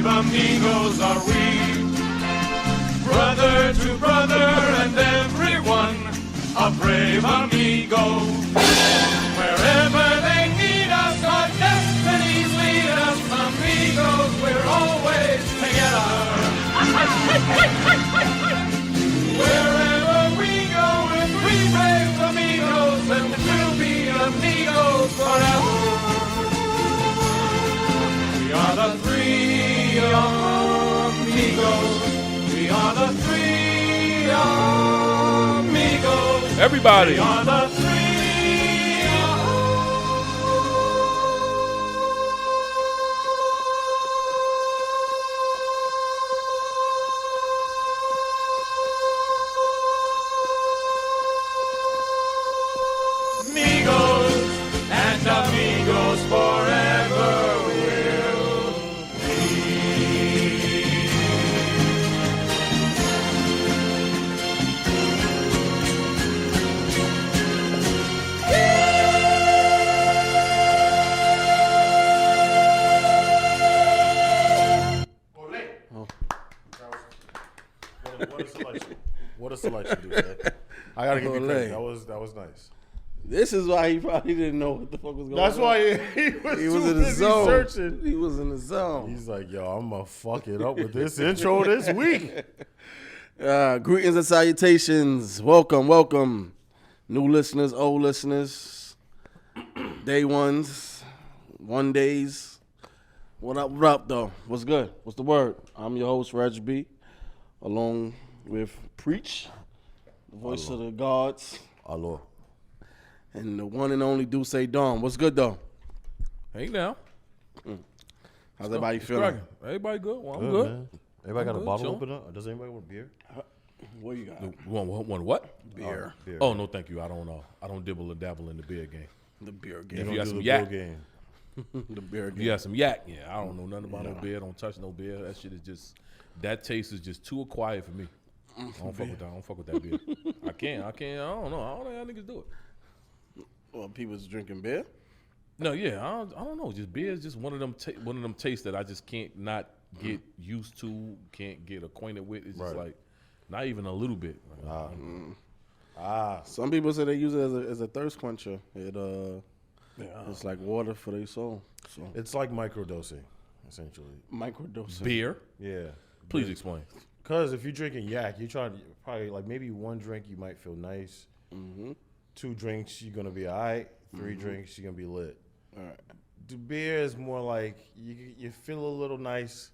brave amigos are we. Brother to brother and everyone, a brave amigo. Wherever they need us, our destinies lead us. Amigos, we're always together. Wherever we go with three brave amigos, and we'll be amigos forever. We are the three amigos. We are the three amigos. Everybody. We are the three amigos, and amigos forever will be. What a selection. What a selection, dude. I gotta give you credit. That was nice. This is why he probably didn't know what the fuck was going on. That's why he was too in the busy zone. searching. He was in the zone. He's like, yo, I'm gonna fuck it up with this intro this week. Greetings and salutations. Welcome. New listeners, old listeners, day ones, one days. What up, though? What's good? What's the word? I'm your host, Reg B, along with Preach, the voice of the gods, Hello. and the one and only Duce Dawn. What's good, though? Hey now. How's everybody feeling? Cracking. Everybody good? Well, I'm good. Man. Everybody got a good, bottle chill. opener? Does anybody want beer? What you got? One what? Beer. Beer. Oh no, thank you. I don't dibble or dabble in the beer game. The beer You game. don't got do some the yak. beer game. The beer If game. you got some yak, yeah, I don't know nothing about no beer. Don't touch no beer. That shit is just, that taste is just too acquired for me. I don't fuck with that. I don't fuck with that beer. I can't. I don't know. I don't know how niggas do it. Well, people's drinking beer? No, yeah, I don't know. Just beer is just one of them tastes that I just can't not get used to, can't get acquainted with. It's just Right. like not even a little bit. Some people say they use it as a thirst quencher. It's like water for their soul. So It's like microdosing, essentially. microdosing. Beer? Yeah. Please explain. Because if you're drinking yak, you're trying to probably like maybe one drink you might feel nice. Mm-hmm. 2 drinks you're gonna be all right. 3 drinks you're gonna be lit. All right. The beer is more like you feel a little nice,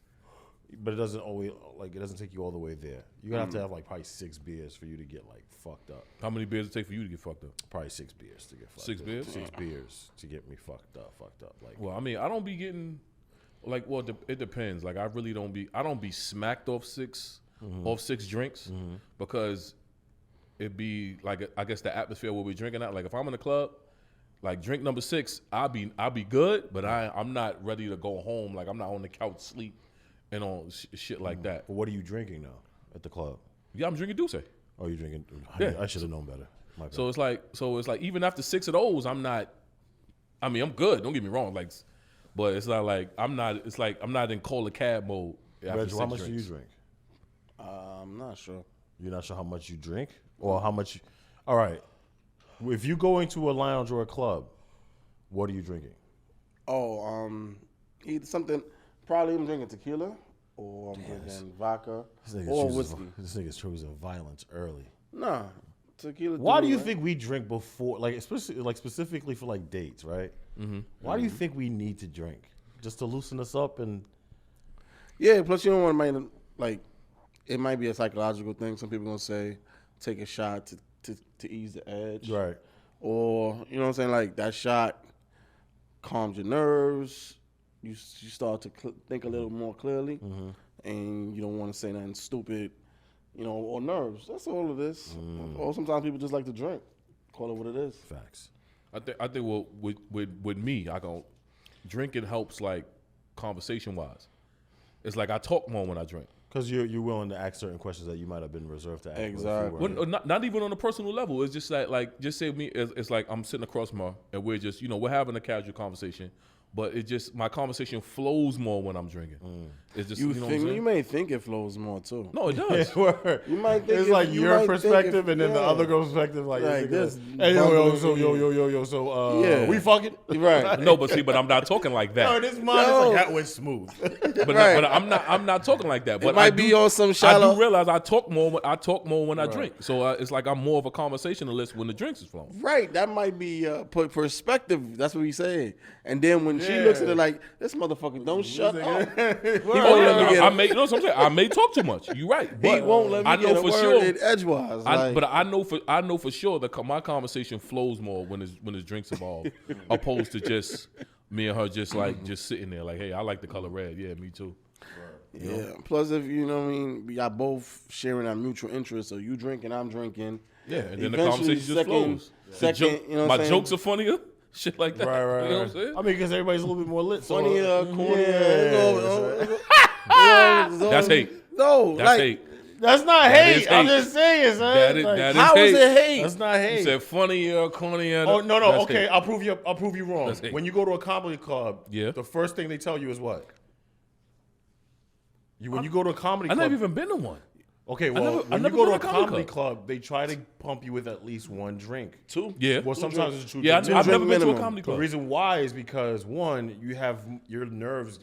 but it doesn't always it doesn't take you all the way there. You're gonna have to have like probably 6 beers for you to get like fucked up. How many beers it take for you to get fucked up? Probably 6 beers to get fucked 6 up. beers? 6 beers to get me fucked up. Like Well, I mean, I don't be getting it depends. Like I don't be smacked off 6 drinks because it be like I guess the atmosphere where we're drinking at. Like if I'm in the club, like drink number 6, I'll be good, but I'm not ready to go home. Like I'm not on the couch sleep and on shit like that. But what are you drinking now at the club? Yeah, I'm drinking Douce. Oh, you're drinking? Yeah. I should have known better. My bad. So it's like even after 6 of those, I'm not. I mean, I'm good. Don't get me wrong. Like, but it's not like I'm not. It's like I'm not in call a cab mode. After Reg, 6 how much drinks. do you drink? I'm not sure. You're not sure how much you drink or how much. All right. If you go into a lounge or a club, what are you drinking? Oh, either something. Probably I'm drinking tequila, or I'm drinking vodka, or whiskey. This nigga's choosing violence early. Nah, tequila. Why do you right? think we drink before, like especially like specifically for like dates, right? Mm-hmm. Why do you think we need to drink? Just to loosen us up and. Yeah. Plus, you don't want to like. It might be a psychological thing. Some people gonna say, take a shot to ease the edge, Right. Or you know what I'm saying, like that shot calms your nerves. You start to think a little more clearly, and you don't want to say nothing stupid, or nerves. That's all it is. Or sometimes people just like to drink. Call it what it is. Facts. I think with me, I go drinking helps like conversation wise. It's like I talk more when I drink. Because you're willing to ask certain questions that you might have been reserved to ask. Exactly. Well, not even on a personal level. It's just like just say me. It's like I'm sitting across from her, and we're just we're having a casual conversation but it just my conversation flows more when I'm drinking. It's just You you know what I'm think saying? you may think it flows more too. No, it does. You might think It's like you your might think perspective and then the yeah. other girl's perspective. Like this hey, yo, bumping so in. so Yeah. we fucking Right. No, but I'm not talking like No, that. this mine is like that was smooth. But I'm not talking like that. But It might be on some shallow. I do realize I talk more when I drink. So it's like I'm more of a conversationalist when the drinks is flowing. Right, that might be perspective. That's what he's saying. And then when she looks at it like, this motherfucker don't shut up. Oh yeah, you know what I'm saying? I may talk too much. You're right. He But won't let me I get know a for word sure. in edgewise. But I know for sure that my conversation flows more when there's drinks involved, opposed to just me and her just sitting there like, hey, I like the color red. Yeah, me too. Yeah. Plus, if you know what I mean, we got both sharing our mutual interests. So you drinking, I'm drinking. Yeah, and then the Eventually, conversation just flows. Second, you know what my I'm saying? jokes are funnier. Shit like that. Right. You know what I'm saying? I mean, because everybody's a little bit more lit. So, Funnier, cornier. That's hate. No, That's like, hate. That's not That hate. is I'm hate. just saying, son. That is- Like, that is how is hate. it hate? that's not hate. You said funnier, cornier. Oh no, That's okay. hate. I'll prove you wrong. That's hate. When you go to a comedy club, Yeah. the first thing they tell you is what? When you go to a comedy I club, never even been to one. okay. I Well, never when you been go to to a a comedy comedy club, they try to pump you with at least one drink. Two. Yeah. Well, sometimes it's a true. Yeah, drink. I've never drink been to a minimum. comedy The club. reason why is because one, you have your nerves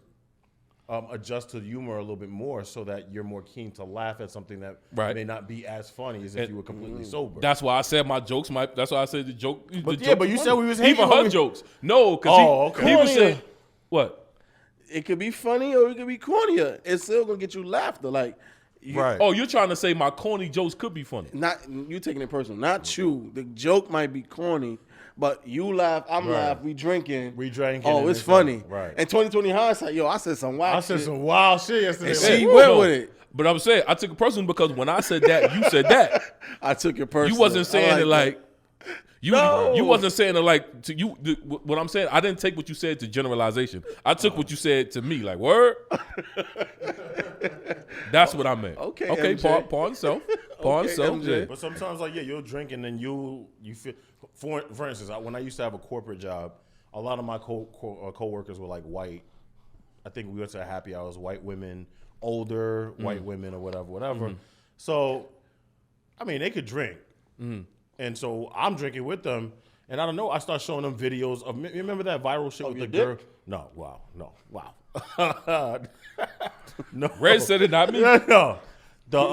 adjust to the humor a little bit more, so that you're more keen to laugh at something that Right. may not be as funny as if you were completely sober. That's why I said my jokes might. That's why I said the joke. But yeah, but you said we was hating even when her we- jokes. No, because Oh, okay. he was Cornier. saying what? It could be funny or it could be cornier. It's still gonna get you laughter. Like, you, Right. Oh, you're trying to say my corny jokes could be funny? Not you taking it personal. Not you. The joke might be corny, but you laugh, I'm Right. laugh, we drinking. We drinking Oh, and it's it's funny. like- right. And 2020 hindsight, yo, I said some wild I said shit. some wild shit yesterday. And Like, she went No, with it. But I'm saying I took it personal because when I said that, you said that. I took it personal. You wasn't saying I it like you. No. You wasn't saying it like to you. What I'm saying, I didn't take what you said to generalization. I took what you said to me, like word. That's what I meant. Okay, Okay. MJ. Pardon self. Pardon Okay, self. MJ. Yeah. But sometimes, like, yeah, you'll drink and then you feel. For instance, when I used to have a corporate job, a lot of my co-workers were like white. I think we went to happy hours, white women, older white women or whatever. So, I mean, they could drink. And so I'm drinking with them. And I don't know, I start showing them videos of, you remember that viral shit with the your girl? dick? No, wow. No. Red said it, not me. No.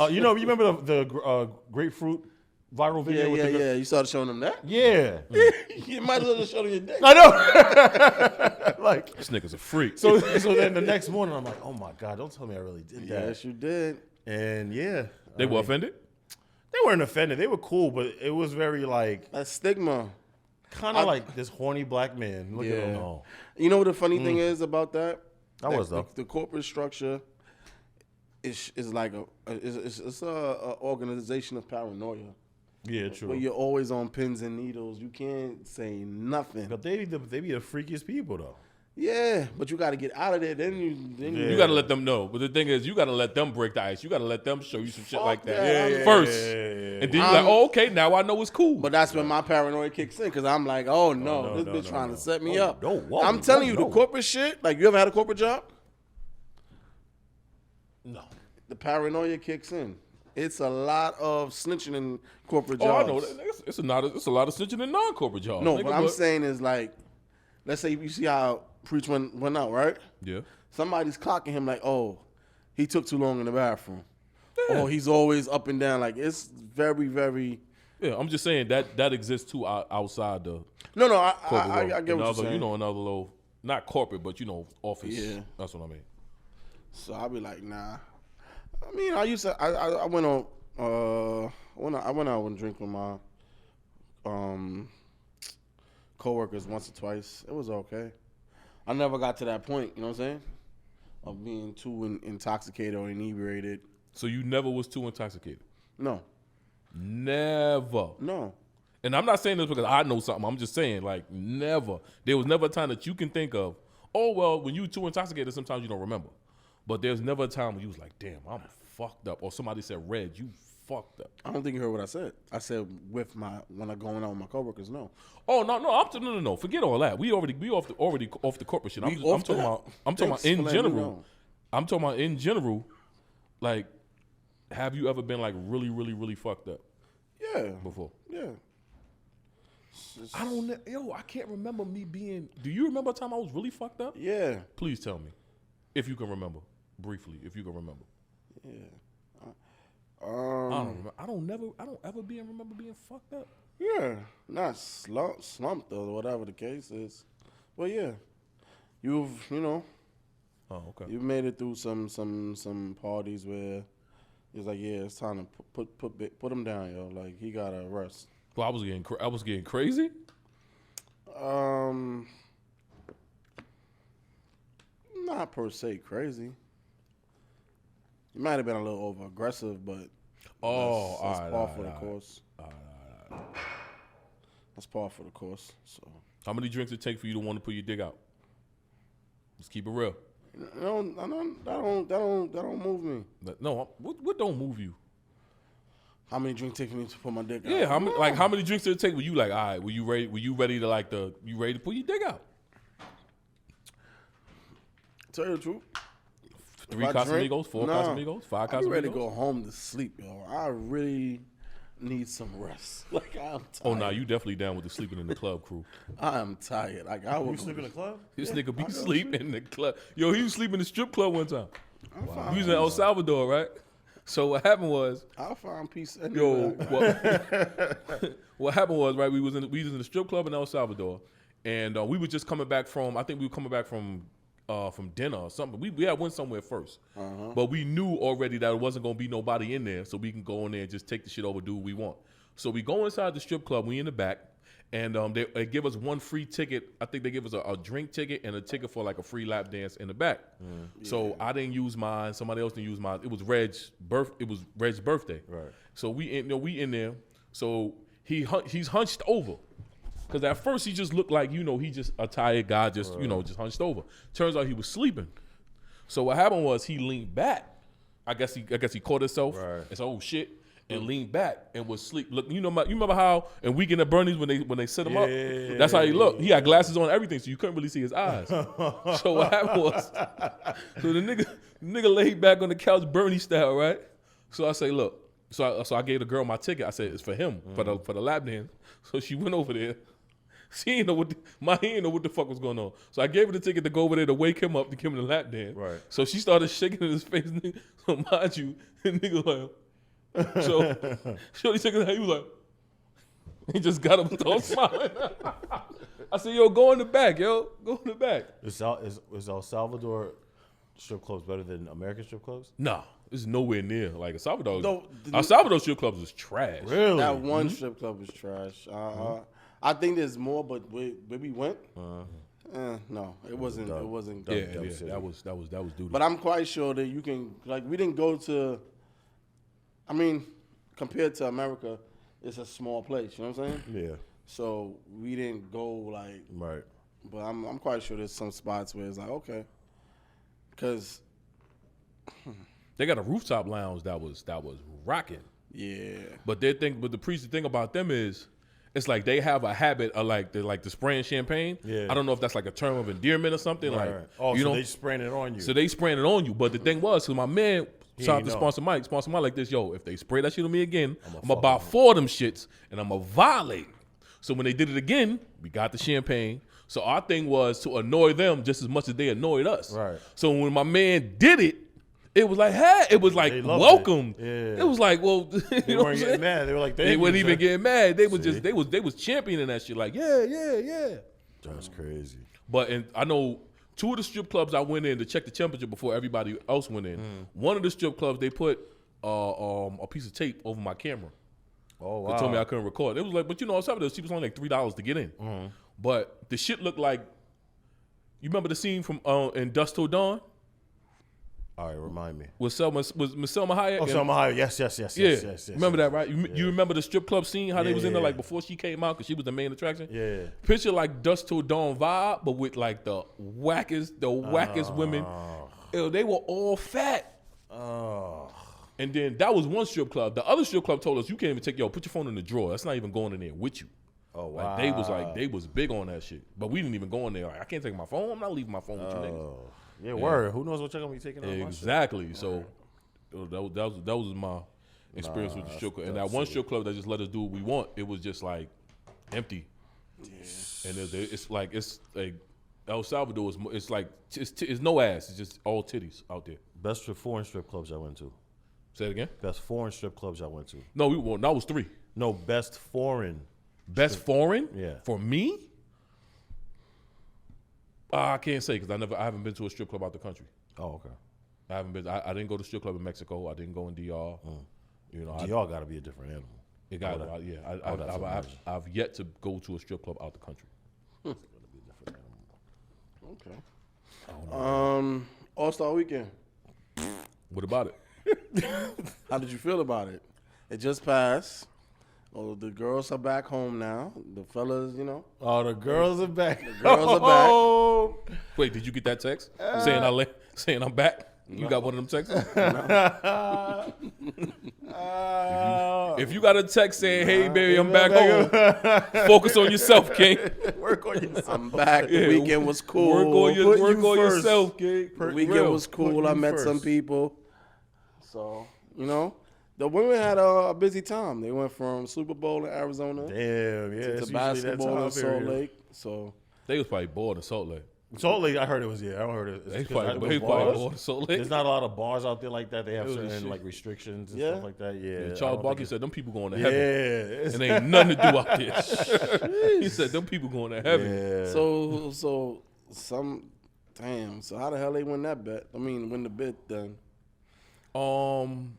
You remember the grapefruit viral video Yeah, with yeah, the girl? yeah. You started showing them that? Yeah. You might as well just show them your dick. I know. Like, This nigga's a freak. so then the next morning I'm like, oh my God, don't tell me I really did that. Yes, you did. And yeah. They were offended. They weren't offended. They were cool, but it was very like, That stigma. kind of like this horny black man. Look at him. Yeah. Oh. You know what the funny thing is about that? That was, though. The corporate structure is like it's a organization of paranoia. Yeah, true. Where you're always on pins and needles. You can't say nothing. But they be the freakiest people, though. Yeah, but you got to get out of there. Then you You got to let them know. But the thing is, you got to let them break the ice. You got to let them show you some shit Fuck like that that. Yeah, first. yeah. And then you're like, oh, okay, now I know it's cool. But that's when my paranoia kicks in because I'm like, oh no, this bitch trying to set me up. No, whoa, I'm telling whoa, you, no. the corporate shit. Like, you ever had a corporate job? No. The paranoia kicks in. It's a lot of snitching in corporate Oh, jobs. I know. It's a lot of snitching in non-corporate jobs. No, nigga, what I'm saying is like, let's say you see how Preach went out, right? Yeah. Somebody's clocking him like, oh, he took too long in the bathroom. Oh, he's always up and down. Like, it's very, very. Yeah, I'm just saying that exists too outside the No, I corporate world. get what you're Another, saying. you know, another little, not corporate, but, you know, office. Yeah. That's what I mean. So I'll be like, nah. I mean, I used to. I went on. I went out and drink with my coworkers once or twice. It was okay. I never got to that point. You know what I'm saying? Of being too intoxicated or inebriated. So you never was too intoxicated? No. Never. No. And I'm not saying this because I know something. I'm just saying, like, never. There was never a time that you can think of, oh, well, when you too intoxicated, sometimes you don't remember. But there's never a time when you was like, damn, I'm fucked up. Or somebody said, Red, you fucked up. I don't think you heard what I said. I said when I'm going out with my coworkers. No. Oh no. Forget all that. We already off the corporate shit. I'm talking about in general. I'm talking about in general. Like, have you ever been like really, really, really fucked up? Yeah. Before? Yeah. I can't remember me being. Do you remember a time I was really fucked up? Yeah. Please tell me, if you can remember, briefly, if you can remember. Yeah. I don't remember. I don't ever remember being fucked up. Yeah. Not slumped or whatever the case is. Well, yeah. You know. Oh, okay. You made it through some parties where it's like, yeah, it's time to put him down, yo. Like, he gotta rest. Well, I was getting crazy. Not per se crazy. You might have been a little over aggressive, but that's par for the course. That's par for the course. So, how many drinks it take for you to want to put your dick out? Let's keep it real. That don't move me. No, what don't move you? How many drinks take for me to put my dick out? Yeah, how many drinks did it take? Were you like, all right? Were you ready to put your dick out? Tell you the truth. 3 Casamigos, 4 Casamigos, 5 Casamigos. I'm ready to go home to sleep, yo. I really need some rest. Like, I'm tired. Oh, nah, you definitely down with the sleeping in the club crew. I am tired. Like, You sleep in the club? This nigga be sleeping in the club. Yo, he was sleeping in the strip club one time. Wow. He was in El Salvador, right? So what happened was, I'll find peace anywhere. what happened was, right? We was in the strip club in El Salvador, and we were just coming back from. I think we were coming back from dinner or something. We had went somewhere first, but we knew already that it wasn't gonna be nobody in there, so we can go in there and just take the shit over, do what we want. So we go inside the strip club. We in the back, and they give us one free ticket. I think they give us a drink ticket and a ticket for like a free lap dance in the back. So I didn't use mine. Somebody else didn't use mine. It was Reg's birthday. Right. So we in there. So he's hunched over. Because at first he just looked like, he just a tired guy, just hunched over. Turns out he was sleeping. So what happened was he leaned back. I guess he caught himself and said, "Oh shit," and leaned back and was asleep. Look, you remember how in Weekend at Bernie's when they set him up? That's how he looked. He had glasses on and everything, so you couldn't really see his eyes. So what happened was, so the nigga laid back on the couch, Bernie style, right? So I say, look. So I gave the girl my ticket. I said it's for him for the lap dance. So she went over there. She didn't know what the fuck was going on. So I gave her the ticket to go over there to wake him up to give him the lap dance. Right. So she started shaking in his face. So mind you, the nigga like, so Shorty took his hand. He was like, he just got up and started smiling. I said, yo, go in the back, yo. Go in the back. Is El Salvador strip clubs better than American strip clubs? Nah. It's nowhere near. Like El Salvador strip clubs is trash. Really? That one strip club was trash. I think there's more, but where we went, no, it wasn't. It wasn't. Yeah, that was doo-doo. But I'm quite sure that you can. Like, we didn't go to. I mean, compared to America, it's a small place. You know what I'm saying? Yeah. So we didn't go like. Right. But I'm quite sure there's some spots where it's like, okay, because they got a rooftop lounge that was rocking. Yeah. But the thing about them is, it's like they have a habit of like the spraying champagne. Yeah. I don't know if that's like a term of endearment or something. Right. Like, oh, so they spraying it on you. So they spraying it on you. But the thing was, so my man, shout out to sponsor Mike like this. Yo, if they spray that shit on me again, I'm gonna buy 4 of them shits and I'm gonna violate. So when they did it again, we got the champagne. So our thing was to annoy them just as much as they annoyed us. Right. So when my man did it, it was like, hey, it was like welcome. It was like, well, they weren't getting mad. They were like, they weren't even getting mad. They was just they was championing that shit. Like, yeah. That's crazy. But I know 2 of the strip clubs I went in to check the temperature before everybody else went in. One of the strip clubs they put a piece of tape over my camera. Oh wow! They told me I couldn't record. It was like, but some of those cheap was only like $3 to get in. But the shit looked like. You remember the scene from in Dusk Till Dawn? All right, remind me. Was Selma Hayek? Oh, Selma Hayek. Yes. Remember that, right? You remember the strip club scene? How they was in there like before she came out because she was the main attraction. Yeah. Picture like Dusk Till Dawn vibe, but with like the wackest women. Ew, they were all fat. And then that was one strip club. The other strip club told us you can't even put your phone in the drawer. That's not even going in there with you. Oh wow. They was big on that shit. But we didn't even go in there. Like, I can't take my phone. I'm not leaving my phone with you niggas. Yeah, word. Who knows what you're gonna be taking on? Exactly. So that was my experience with the strip club. And that one strip club that just let us do what we want, it was just like empty. Yeah. And it's like El Salvador it's like it's no ass. It's just all titties out there. Best foreign strip clubs I went to. Say it again. Best foreign strip clubs I went to. No, that was 3. No, best foreign. Best foreign? Yeah. For me? I can't say because I haven't been to a strip club out the country. Oh, okay. I haven't been. I didn't go to strip club in Mexico. I didn't go in DR. You know, DR got to be a different animal. It got I've yet to go to a strip club out the country. Okay. All-Star Weekend. What about it? How did you feel about it? It just passed. Oh, the girls are back home now. The fellas, you know. Oh, the girls are back. The girls are back. Wait, did you get that text saying I'm back? You got one of them texts? If you got a text saying, "Hey baby, I'm back home," focus on yourself, King. Work on yourself. I'm back. The weekend was cool. Work on yourself, King. The weekend was cool. I met some people. So, you know, the women had a busy time. They went from Super Bowl in Arizona to basketball in Salt Lake. So They was probably bored in Salt Lake. Salt Lake, I heard it was, I don't heard it. They probably bored in Salt Lake. There's not a lot of bars out there like that. They have certain like restrictions and stuff like that. Yeah. Charles Barkley said them people going to heaven. Yeah. And ain't nothing to do out there. He said them people going to heaven. Yeah. So how the hell they win that bet? I mean, win the bid then. I don't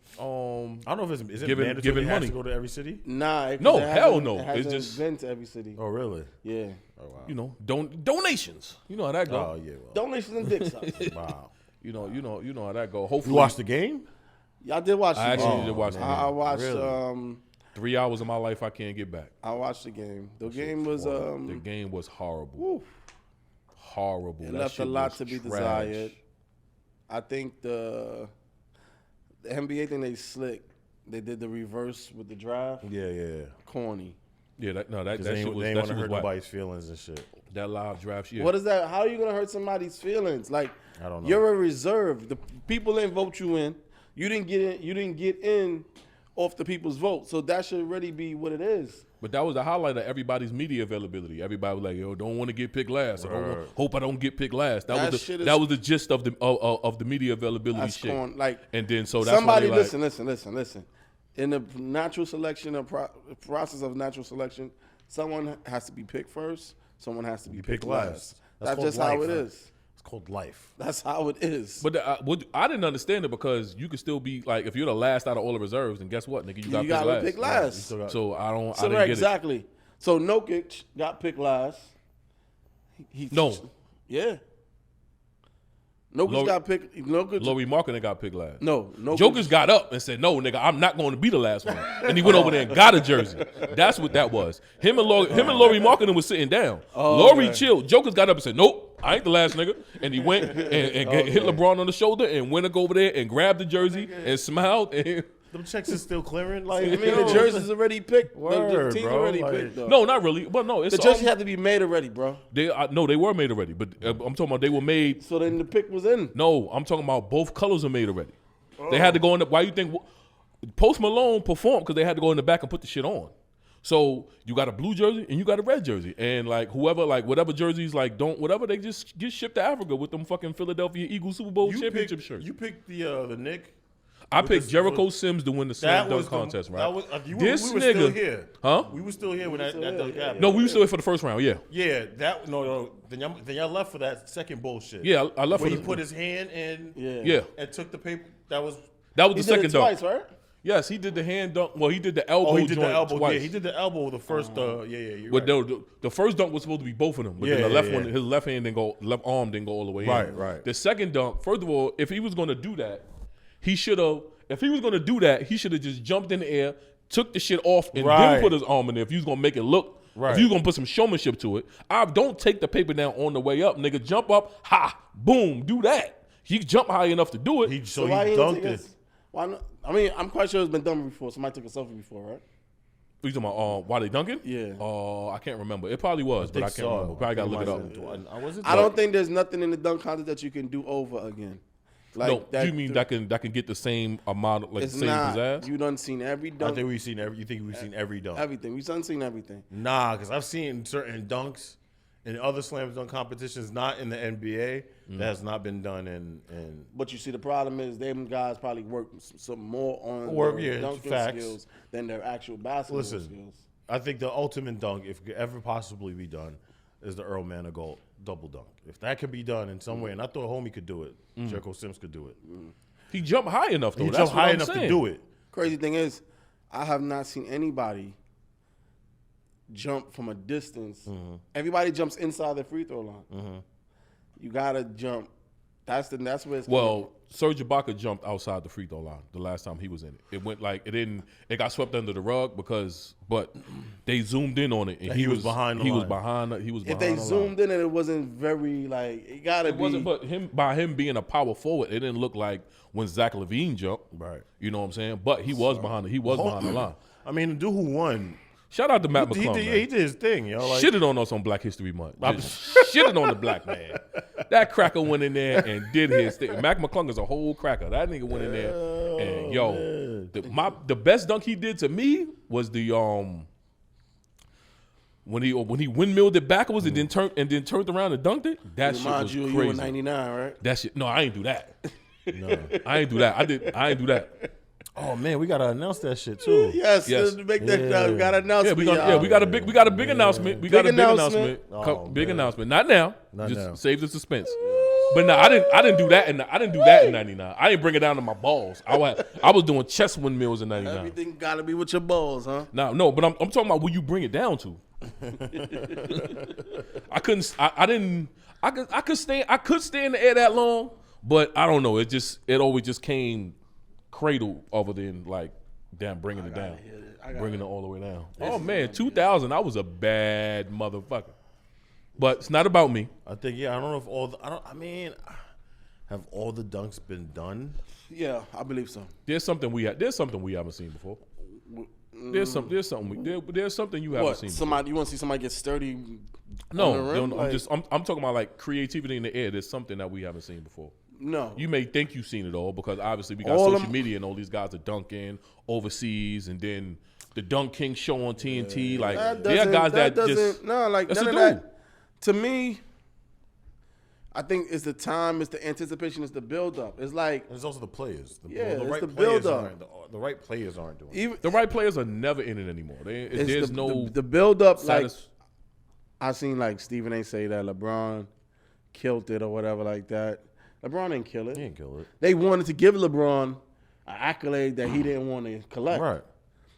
know if is it giving mandatory money to go to every city? Nah. No, hell no. It's just been to every city. Oh, really? Yeah. Oh, wow. You know, donations. You know how that go. Oh, yeah. Well. Donations and dick sucks. Wow. You know how that go. Hopefully, You watched the game? Y'all did watch the game. I actually did watch the game. I watched. Really? 3 hours of my life I can't get back. I watched the game. The game was The game was horrible. woof. Horrible. It That left a shit lot was to be trash. desired. I think the NBA thing they slick. They did the reverse with the draft. Yeah. Corny. Yeah, that They shit was ain't that want to shit was hurt whack. nobody's feelings and shit. That live draft shit. What is that? How are you gonna hurt somebody's feelings? Like, I don't know. you're a reserve. The people didn't vote you in. You didn't get in. You didn't get in off the people's vote. So that should really be what it is. But that was the highlight of everybody's media availability. Everybody was like, "Yo, don't want to get picked last. Hope I don't get picked last." That was the gist of the media availability That's shit. corny. Like, and then so that's somebody why they listen. In the natural selection process of natural selection, someone has to be picked first. Someone has to be picked last. That's just how it is. It's called life. That's how it is. But I didn't understand it because you could still be like, if you're the last out of all the reserves, then guess what, nigga, you got picked last. So I didn't right, get exactly. it. So Jokic got picked last. No. Yeah. Jokic got picked. Laurie Markkinen got picked last. No. Jokic got up and said, "No, nigga, I'm not going to be the last one." And he went over there and got a jersey. That's what that was. Him and Laurie Markkinen was sitting down. Laurie chilled. Jokic got up and said, "Nope, I ain't the last nigga." And he went and hit LeBron on the shoulder and went over there and grabbed the jersey and smiled. And Them checks is still clearing. Like, I mean, the jersey's already picked. The Word, team's bro. already Like, picked, though. no, not really. But no, it's The jersey had to be made already, bro. they were made already. But I'm talking about they were made. So then the pick was in. No, I'm talking about both colors are made already. They had to go in the. Why you think Post Malone performed? Because they had to go in the back and put the shit on. So you got a blue jersey and you got a red jersey, and like whatever jerseys they just get shipped to Africa with them fucking Philadelphia Eagles Super Bowl championship shirts. You picked the Nick. I picked Jericho Sims to win the slam dunk contest, right? We This were nigga, still here. huh? We were still here when that dunk happened. No, we were still here for the first round. Yeah, Yeah, no. Then y'all left for that second bullshit. yeah. I left Where for he put his hand in. yeah. And took the paper. That was That was He the did second it dunk. twice, right? Yes, he did the hand dunk. Well, he did the elbow. he did the joint elbow. twice. Yeah, he did the elbow. The first. You're But right. the first dunk was supposed to be both of them, but then Yeah, the left yeah, one, yeah. his left arm didn't go all the way in. Right. The second dunk, first of all, if he was going to do that, he should have. If he was going to do that, he should have just jumped in the air, took the shit off, and then put his arm in there. If he was going to make it look, if you was going to put some showmanship to it, don't take the paper down on the way up, nigga. Jump up, boom, do that. He jumped high enough to do it. So he dunked it. Why not? I mean, I'm quite sure it's been done before. Somebody took a selfie before, right? You talking about why they dunking? Yeah. I can't remember. It probably was, but I can't remember. Probably got to look it up. I don't think there's nothing in the dunk contest that you can do over again. Like no, that, you mean that can get the same amount, like the same not. pizzazz? You done seen every dunk. I think we've seen every. You think we've seen every dunk? Everything. We've done seen everything. Nah, because I've seen certain dunks in other slam dunk competitions, not in the NBA, that has not been done in. But you see, the problem is them guys probably work some more on their dunking skills than their actual basketball skills. I think the ultimate dunk, if it could ever possibly be done, is the Earl Manigault double dunk. If that could be done in some way, and I thought Homie could do it, Jericho Sims could do it. He jumped high enough, though. He That's jumped what high I'm enough saying. to do it. Crazy thing is, I have not seen anybody jump from a distance. Everybody jumps inside the free throw line. You gotta jump. That's where it's Well, Serge Ibaka jumped outside the free throw line the last time he was in it. It went like it got swept under the rug but they zoomed in on it and he was behind. He was behind. If they zoomed in and it wasn't very like it gotta be. Wasn't, but him being a power forward, it didn't look like when Zach LaVine jumped. Right. You know what I'm saying? But he was behind. He was behind the line. I mean, the dude who won. Shout out to Matt He McClung. did his thing, yo. Like, Shitted on us on Black History Month. Just shitted on the black man. That cracker went in there and did his thing. Mac McClung is a whole cracker. That nigga went in there and the best dunk he did to me was the when he windmilled it backwards and then turned around and dunked it. That shit was crazy. You were 99, right? That shit. No, I ain't do that. No, I ain't do that. I ain't do that. oh man, we gotta announce that shit too. Yes. To make that we gotta announce. Yeah, we got a big announcement. We got a big announcement. Big announcement. Not now. Just save the suspense. But no, I didn't do that. I didn't do that in '99. I didn't bring it down to my balls. I was doing chest windmills in '99. Everything gotta be with your balls, huh? No, but I'm talking about where you bring it down to. I couldn't. I didn't. I could stay in the air that long, but I don't know. It always just came cradle other than like damn bringing it down, bringing it all the way down. Oh man, 2000. I was a bad motherfucker. But it's not about me. I think I don't know if all. Have all the dunks been done? Yeah, I believe so. There's something we haven't seen before. There's something you haven't seen. Somebody you want to see somebody get sturdy? No, I'm talking about like creativity in the air. There's something that we haven't seen before. No, you may think you've seen it all because obviously we got social media and all these guys are dunking overseas, and then the Dunk King show on TNT. Like there are guys that just that's none of that. To me, I think it's the time, it's the anticipation, it's the build-up. It's like it's also the players. The right build-up. The right players aren't doing it. The right players are never in it anymore. There's the build-up. Like I seen like Stephen A. say that LeBron killed it or whatever like that. LeBron didn't kill it. He didn't kill it. They wanted to give LeBron an accolade that he didn't want to collect.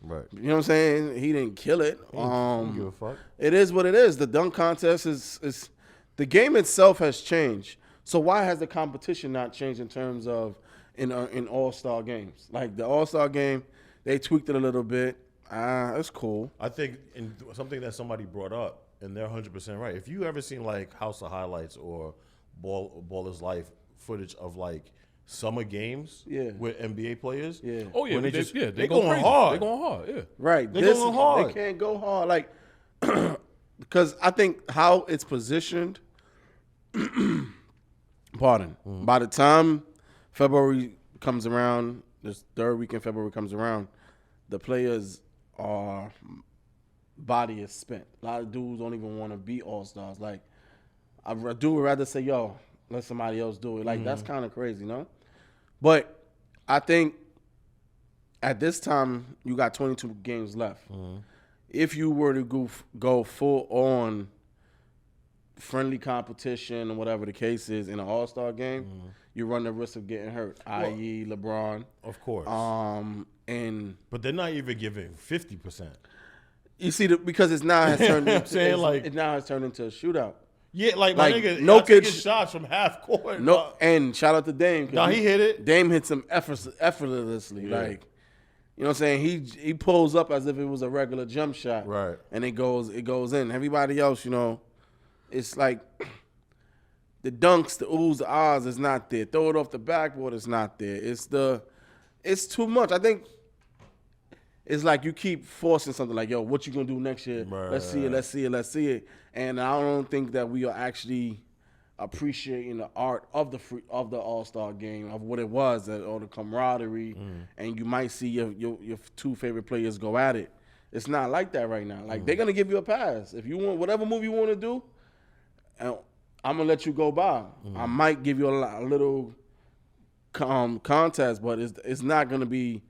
Right. You know what I'm saying? He didn't kill it. He didn't give a fuck. It is what it is. The dunk contest is the game itself has changed. So why has the competition not changed in terms of in All-Star games? Like the All-Star game, they tweaked it a little bit. It's cool. I think in something that somebody brought up, and they're 100% right. If you ever seen like House of Highlights or Baller's Life footage of like summer games with NBA players. Yeah. Oh yeah, they going hard. They going hard. Yeah. Right. They going hard. They can't go hard like because I think how it's positioned. Pardon. By the time February comes around, this third week in February comes around, the players are body is spent. A lot of dudes don't even want to be all-stars. Like I do rather say, yo, let somebody else do it. Like that's kind of crazy, no? But I think at this time you got 22 games left. If you were to go full on friendly competition or whatever the case is in an all-star game, you run the risk of getting hurt, i.e. LeBron. Of course. But they're not even giving 50%. You see, because it's now has turned into, it now has turned into a shootout. Yeah, like my nigga, Jokic get shots from half court. And shout out to Dame. No, he hit it. Dame hits him effortlessly. Yeah. Like, you know what I'm saying? He pulls up as if it was a regular jump shot. Right. And it goes in. Everybody else, you know, it's like the dunks, the oohs, the ahs is not there. Throw it off the backboard is not there. It's the it's too much. I think it's like you keep forcing something like, yo, what you gonna do next year? Right. Let's see it. And I don't think that we are actually appreciating the art of the All-Star game, of what it was, or the camaraderie. And you might see your two favorite players go at it. It's not like that right now. Like they're gonna give you a pass if you want whatever move you want to do. And I'm gonna let you go by. I might give you a little contest, but it's not gonna be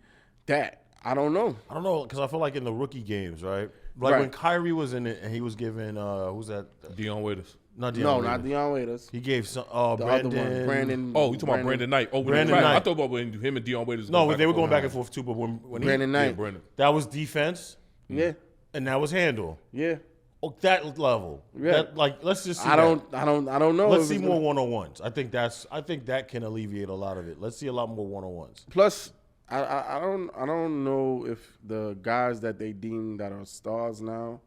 that. I don't know because I feel like in the rookie games, right? Like when Kyrie was in it and he was giving who's that? Dion Waiters. Not Dion. No, Waiters. not Dion Waiters. He gave some The other one, Brandon. Oh, you talking about Brandon Knight? Oh, Brandon Knight. Knight. I thought about when him and Dion Waiters. No, they were going back and forth too. But when Brandon Knight. Brandon. that was defense, Yeah, and that was handle. yeah. Oh, that level. Yeah. That, like, let's just see. I don't know. Let's if see it's more gonna- one-on-ones. I think that can alleviate a lot of it. Let's see a lot more one-on-ones. Plus, I don't know if the guys that they deem that are stars now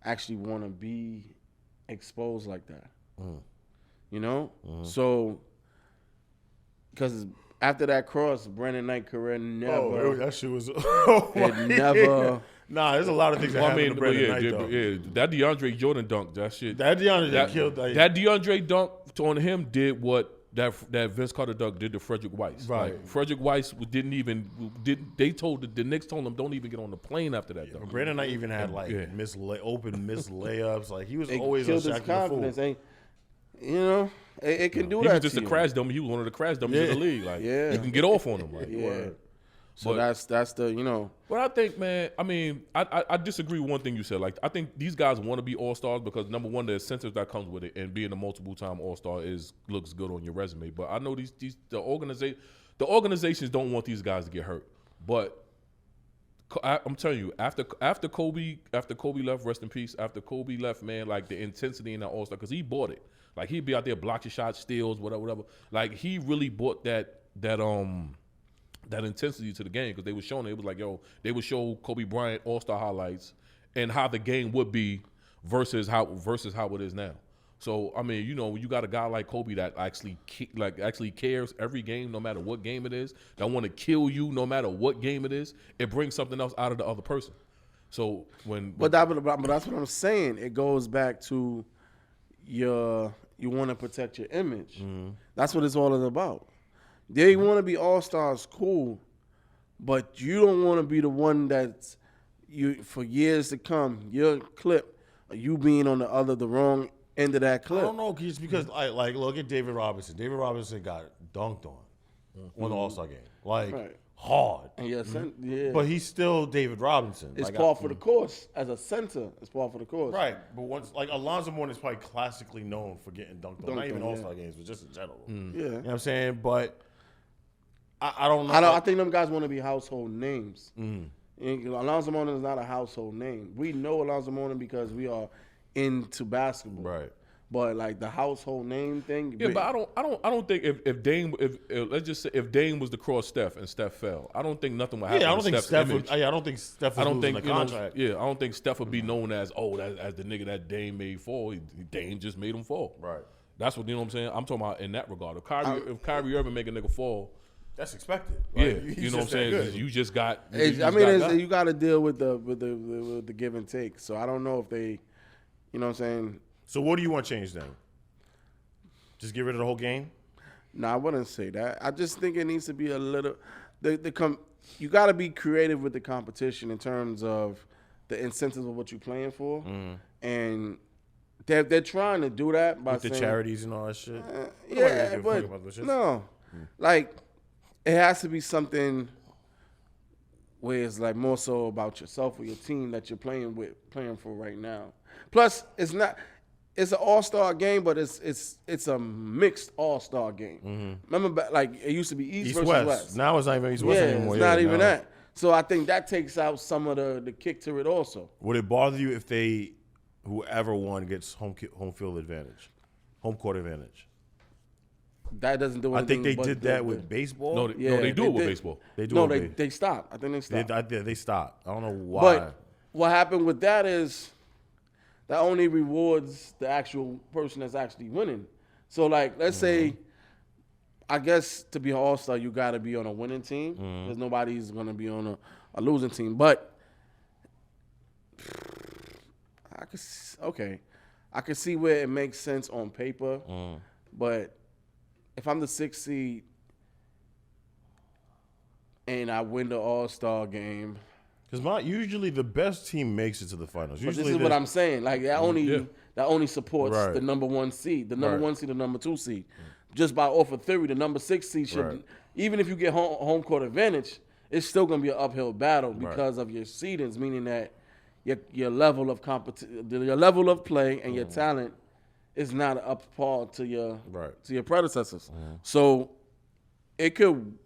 actually want to be exposed like that. You know, so because after that cross, Brandon Knight career never. that shit was. It never. Nah, there's a lot of things that Well, happened to Brandon Knight, though. that DeAndre Jordan dunk, that shit. That DeAndre killed that. That DeAndre dunk on him did what that Vince Carter dunk did to Frederick Weiss. Right. Like, Frederick Weiss they told the Knicks told him don't even get on the plane after that dunk. Brandon Knight even had like missed layups. Like he was always killed his unshackled the fool. confidence. You know, it can do He that. was just to a you. crash dummy. He was one of the crash dummies in the league. Like Yeah. you can get off on him. Like, Yeah. So But- that's the But I think, man, I mean, I disagree with one thing you said. Like, I think these guys want to be all-stars because, number one, the incentives that comes with it, and being a multiple-time all-star looks good on your resume. But I know the organizations don't want these guys to get hurt. But I'm telling you, after Kobe left, rest in peace. After Kobe left, man, like the intensity in that all-star, because he bought it. Like he'd be out there block your shots, steals, whatever. Like he really bought that intensity to the game because they were showing it was like, yo, they would show Kobe Bryant All-Star highlights and how the game would be versus how it is now. So I mean, you know, when you got a guy like Kobe that actually cares every game, no matter what game it is, that want to kill you no matter what game it is, it brings something else out of the other person. So but that's what I'm saying. It goes back to you want to protect your image. That's what it's all about. They want to be all-stars, cool, but you don't want to be the one that's for years to come. Your clip, you being on the wrong end of that I clip. don't know, just because like look at David Robinson. David Robinson got dunked on the All-Star game, like hard. And yeah, But he's still David Robinson. it's like, par for the course as a center. It's par for the course. Right, but once like Alonzo Mourning is probably classically known for getting dunked on, not even on, All-Star games, but just in general. Yeah. You know what I'm saying? But I don't know. I think them guys want to be household names. Alonzo Mourning is not a household name. We know Alonzo Mourning because we are into basketball. Right. But like the household name thing. yeah, but I don't think if Dame let's just say if Dame was to cross Steph and Steph fell, I don't think nothing would happen. Yeah, I don't think Steph's Steph. image. I don't think Steph. I don't think the you know, contract. I don't think Steph would be known as as the nigga that Dame made fall. Dame just made him fall. Right. That's what you know what I'm saying. I'm talking about in that regard. If Kyrie Irving make a nigga fall, That's expected. yeah, Right? you know what I'm saying. Good. You just got. You got to deal with the give and take. So I don't know if they, you know what I'm saying. So what do you want changed then? Just get rid of the whole game? No, I wouldn't say that. I just think it needs to be a little. You got to be creative with the competition in terms of the incentives of what you're playing for, and they're trying to do that by With the saying, charities and all that shit? yeah, give a fuck but about those shits. no, like it has to be something where it's like more so about yourself or your team that you're playing for right now. Plus, it's not. It's an all-star game, but it's a mixed all-star game. Remember, like it used to be East versus West. Now it's not even East West anymore. It's not even now. that. So I think that takes out some of the kick to it also. Would it bother you if whoever won gets home field advantage, home court advantage? That doesn't do I anything. think they but did that with baseball. No, they do it with baseball. They do No, it with they stopped. I think they stopped. They stopped. I don't know why. But what happened with that is that only rewards the actual person that's actually winning. So, like, let's say I guess to be an all-star, you got to be on a winning team. Because nobody's going to be on a losing team. But I could see where it makes sense on paper. But if I'm the 6th seed and I win the all-star game, because usually the best team makes it to the finals. but Usually this is what I'm saying. Like that only supports Right. the number 1 seed, the number Right. 1 seed, the number 2 seed. Just by off of theory, the number 6 seed should, Right. even if you get home court advantage, it's still going to be an uphill battle because of your seedings, meaning that your level of your level of play and your talent is not up par to your predecessors. So it could,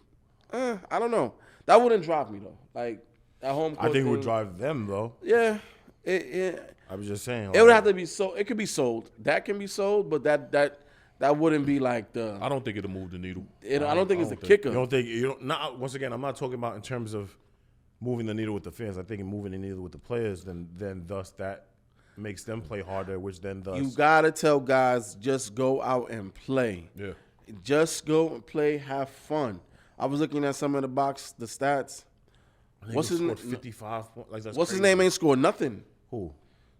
I don't know. That wouldn't drive me though. Like at home court I think it would thing, drive them though. Yeah, I was just saying. it would have to be sold. It could be sold. That can be sold, but that wouldn't be like the. I don't think it'll move the needle. I don't think it's the kicker. You don't think you don't? Not once again. I'm not talking about in terms of moving the needle with the fans. I think moving the needle with the players. Then thus that makes them play harder, which then thus You gotta tell guys just go out and play. Yeah. Just go and play, have fun. I was looking at some of the stats. I think What's he his scored name? 55 points. Like, that's What's his crazy. name? Ain't scored nothing. Who?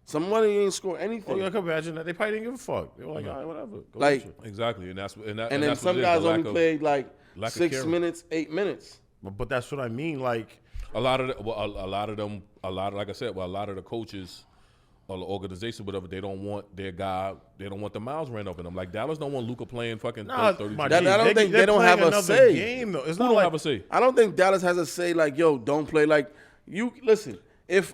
Somebody ain't scored Oh, anything. yeah, I can imagine that. They probably didn't give a fuck. They were like, all right, whatever. Go Like- with you. Exactly, and that's and then that's what some it is, guys the only lack of- played like lack of 6 caring. minutes, 8 minutes. But that's what I mean. Like, a lot of like I said, a lot of the coaches or the organization, whatever, they don't want their guy. They don't want the miles ran up in them. Like Dallas don't want Luka playing fucking 32. my That- G, I don't think they're they don't playing have a another say. game though. It's Who not don't like have a say? I don't think Dallas has a say like, yo, don't play like you. Listen, if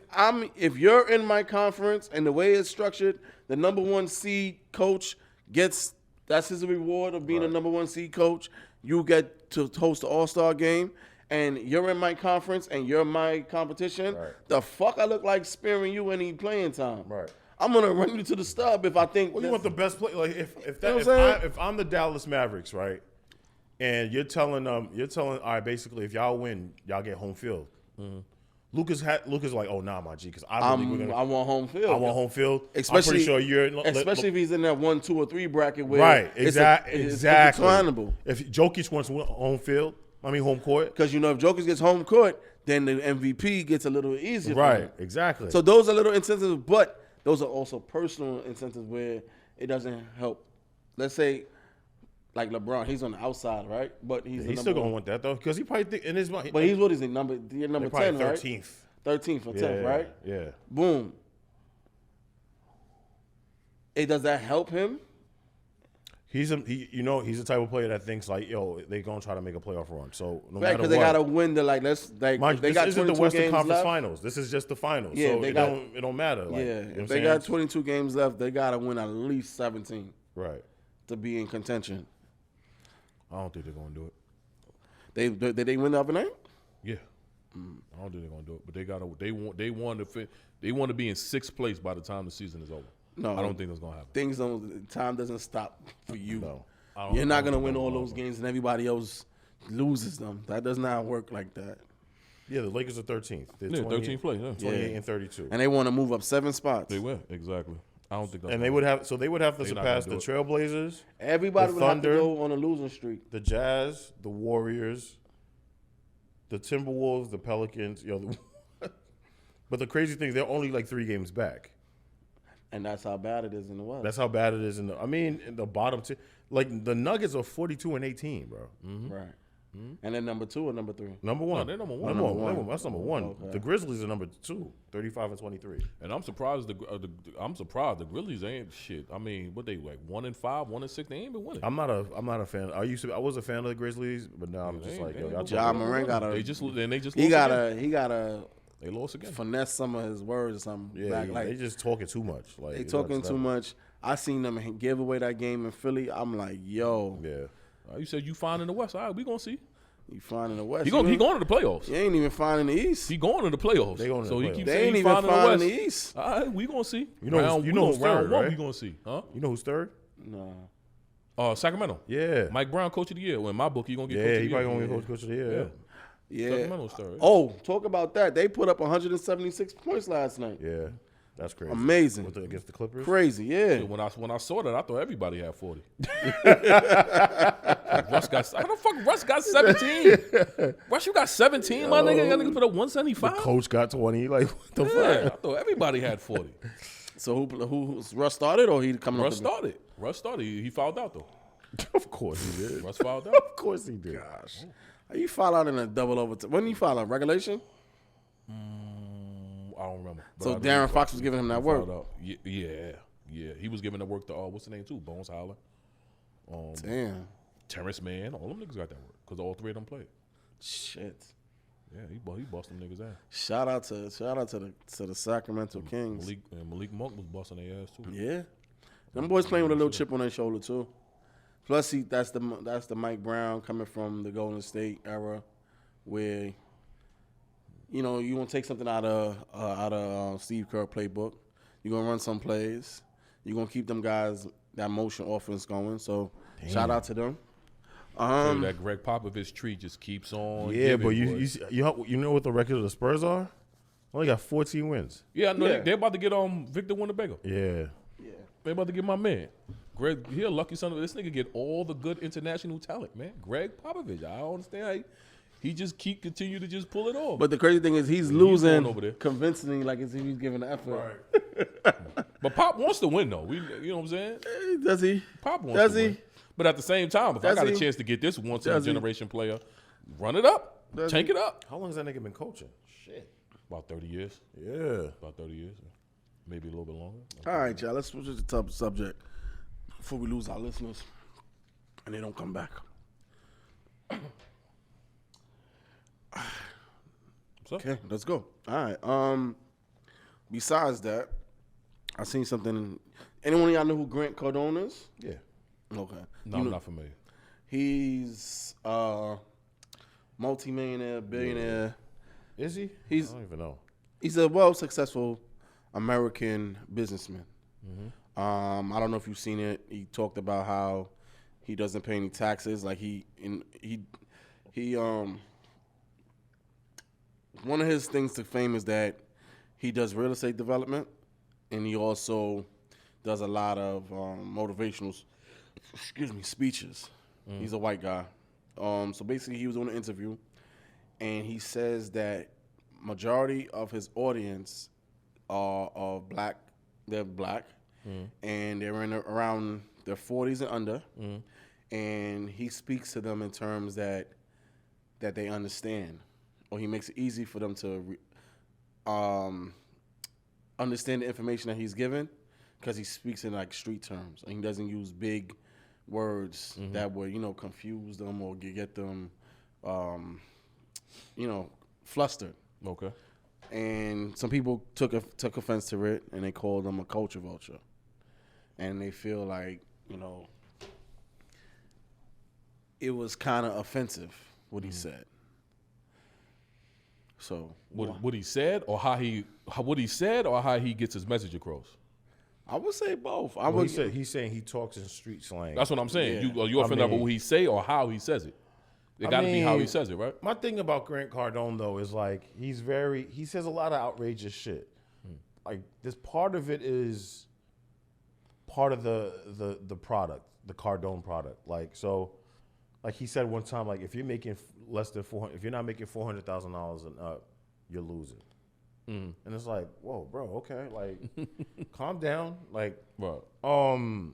you're in my conference and the way it's structured, the number 1 seed coach that's his reward of being a number 1 seed coach. You get to host the All-Star game, and you're in my conference and you're my competition. Right. The fuck I look like sparing you any playing time. Right. I'm gonna run you to the stub if I think. Well, you want the best play. Like if You know what I'm saying? I'm the Dallas Mavericks, right, and you're telling all right, basically, if y'all win, y'all get home field. Lucas like, oh nah, my G, because I want home field. I want home field. Especially, I'm pretty sure you're especially if he's in that 1, 2, or 3 bracket where right. it's Exactly. declinable. If Jokic wants home court. Because if Jokic gets home court, then the MVP gets a little easier. for Right. him. Exactly. So those are little incentives, but those are also personal incentives where it doesn't help. Let's say, like LeBron, he's on the outside, right? But he's still gonna want that though, because he probably think in his mind. But he's what is he number 10, probably right? 13th. 13th or 10th, right? Yeah. Boom. Hey, does that help him? He's the type of player that thinks like, yo, they gonna try to make a playoff run. So no Right, matter because what, they gotta win the Mind you, they got this isn't 22 the Western games Conference left. Finals. This is just the finals. Yeah, so it don't matter. Like, Yeah, you know what if I'm they saying? got 22 games left, they gotta win at least 17 right. to be in contention. I don't think they're gonna do it. Did they win the other night? Yeah, I don't think they're gonna do it. But they want to be in 6th place by the time the season is over. No, I don't think that's gonna happen. Time doesn't stop for you. No. You're not gonna win all those games and everybody else loses them. That does not work like that. Yeah, the Lakers are 13th. They're Yeah, 28 13th place. Yeah. 28 Yeah. and 32. And they want to move up 7 spots. They will exactly. I don't think. That's And gonna they would have to They're not surpass the gonna Trailblazers, Everybody The would have to Thunder. go on a losing streak. the Jazz, the Warriors, the Timberwolves, the Pelicans. But the crazy thing is they're only like 3 games back. And that's how bad it is in the West. That's how bad it is in the bottom two. Like the Nuggets are 42 and 18, bro. right. And then number 2 or number 3? Number one. No, they're number one. Number Number one. one. That's number one. Okay. The Grizzlies are number 2, 35 and 23. And I'm surprised. I'm surprised the Grizzlies ain't shit. I mean, what they like 1-5, 1-6? They ain't been winning. I'm not a fan. I was a fan of the Grizzlies, but now I'm just They like, ain't yo, y'all been Ja talking- Morant gotta. They just he lost gotta. again. He gotta They lost again. finesse some of his words or something. Yeah, back. yeah, Like they just talking too much. Like they talking too much. I seen them give away that game in Philly. I'm like, yo, Yeah. You said you fine in the West. All right, we gonna see. you fine in the West. He going to the playoffs. You ain't even fine in the East. He going to the playoffs. They going to so the he playoffs. keeps They saying ain't he even fine in the fine in West. the East. All right, we gonna see. You know who's round third, one, right? we gonna see. Huh? You know who's third? No. Sacramento. Yeah. Mike Brown, coach of the year. Well, in my book, he gonna get Yeah, coach of he the year. probably gonna be coach of the year. Yeah. Sacramento's third. Oh, talk about that. They put up 176 points last night. Yeah. That's crazy. Amazing. Against the Clippers? Crazy, yeah. When I saw that, I thought everybody had 40. How the fuck Russ got 17? Russ, you got 17, my nigga? Y'all niggas put up 175? Coach got 20. Like, what the Yeah, I fuck? thought everybody had 40. So who Russ started or he coming Russ up? started. Russ started. He fouled out, though. Of course he did. Russ fouled out. Of course he did. Gosh. How you foul out in a double overtime? When did you foul out? Regulation? I don't remember. But So I know Darren he Fox was giving him that fouled work. out. Yeah. He was giving the work to, what's the name, too? Bones Howler. Damn. Terrence Mann. All them niggas got that work because all three of them played. Shit. Yeah, he bust them niggas ass. Shout out to the Sacramento Kings. Malik Monk was busting their ass, too. Yeah. Them boys playing with a little chip on their shoulder too. Plus, that's the Mike Brown coming from the Golden State era, where you gonna take something out of Steve Kerr playbook. You're gonna run some plays. You're gonna keep them guys that motion offense going. So shout out to them. Dude, that Greg Popovich tree just keeps on. Yeah, giving, but boy. you know what the record of the Spurs are? Only got 14 wins. Yeah, I know Yeah. they're about to get Victor Winnebago. Yeah. They're about to get my man. Greg, he a lucky son of this nigga get all the good international talent, man. Greg Popovich. I don't understand how he just continue to just pull it off. But the crazy thing is he's going losing over there. convincingly, like as if he's giving the effort. But Pop wants to win though. You know what I'm saying? Does he? Pop wants Does to he? win. But at the same time, if Does I got he? a chance to get this once in a Does he? generation player, run it up. Does Take he? it up. How long has that nigga been coaching? Shit. About 30 years. Yeah. About 30 years. Maybe a little bit longer. All right, y'all. Let's switch to the top subject before we lose our listeners and they don't come back. What's up? Okay, let's go. All right. Besides that, I seen something. Anyone of y'all know who Grant Cardone is? Yeah. Okay. No, I'm not familiar. He's multi-millionaire, billionaire. Is he? He's- I don't even know. He's a well-successful American businessman. I don't know if you've seen it. He talked about how he doesn't pay any taxes. Like one of his things to fame is that he does real estate development, and he also does a lot of motivational, speeches. He's a white guy. So basically, he was on an interview, and he says that majority of his audience are black. They're black, and they're around their 40s and under. And he speaks to them in terms that they understand, or he makes it easy for them to understand the information that he's given, because he speaks in like street terms, and he doesn't use big words that would confuse them or get them flustered. Okay. And some people took offense to it, and they called him a culture vulture, and they feel like it was kind of offensive what he said. So What he said, or how he gets his message across. I would say both. He's saying he talks in street slang. That's what I'm saying. Yeah. You offended about what he say or how he says it. It got to be how he says it, right? My thing about Grant Cardone though is like he says a lot of outrageous shit. Like this part of it is part of the product, the Cardone product. Like he said one time, like if you're making less than if you're not making $400,000 and up, you're losing. And it's like, whoa, bro, okay, like calm down, like Right. and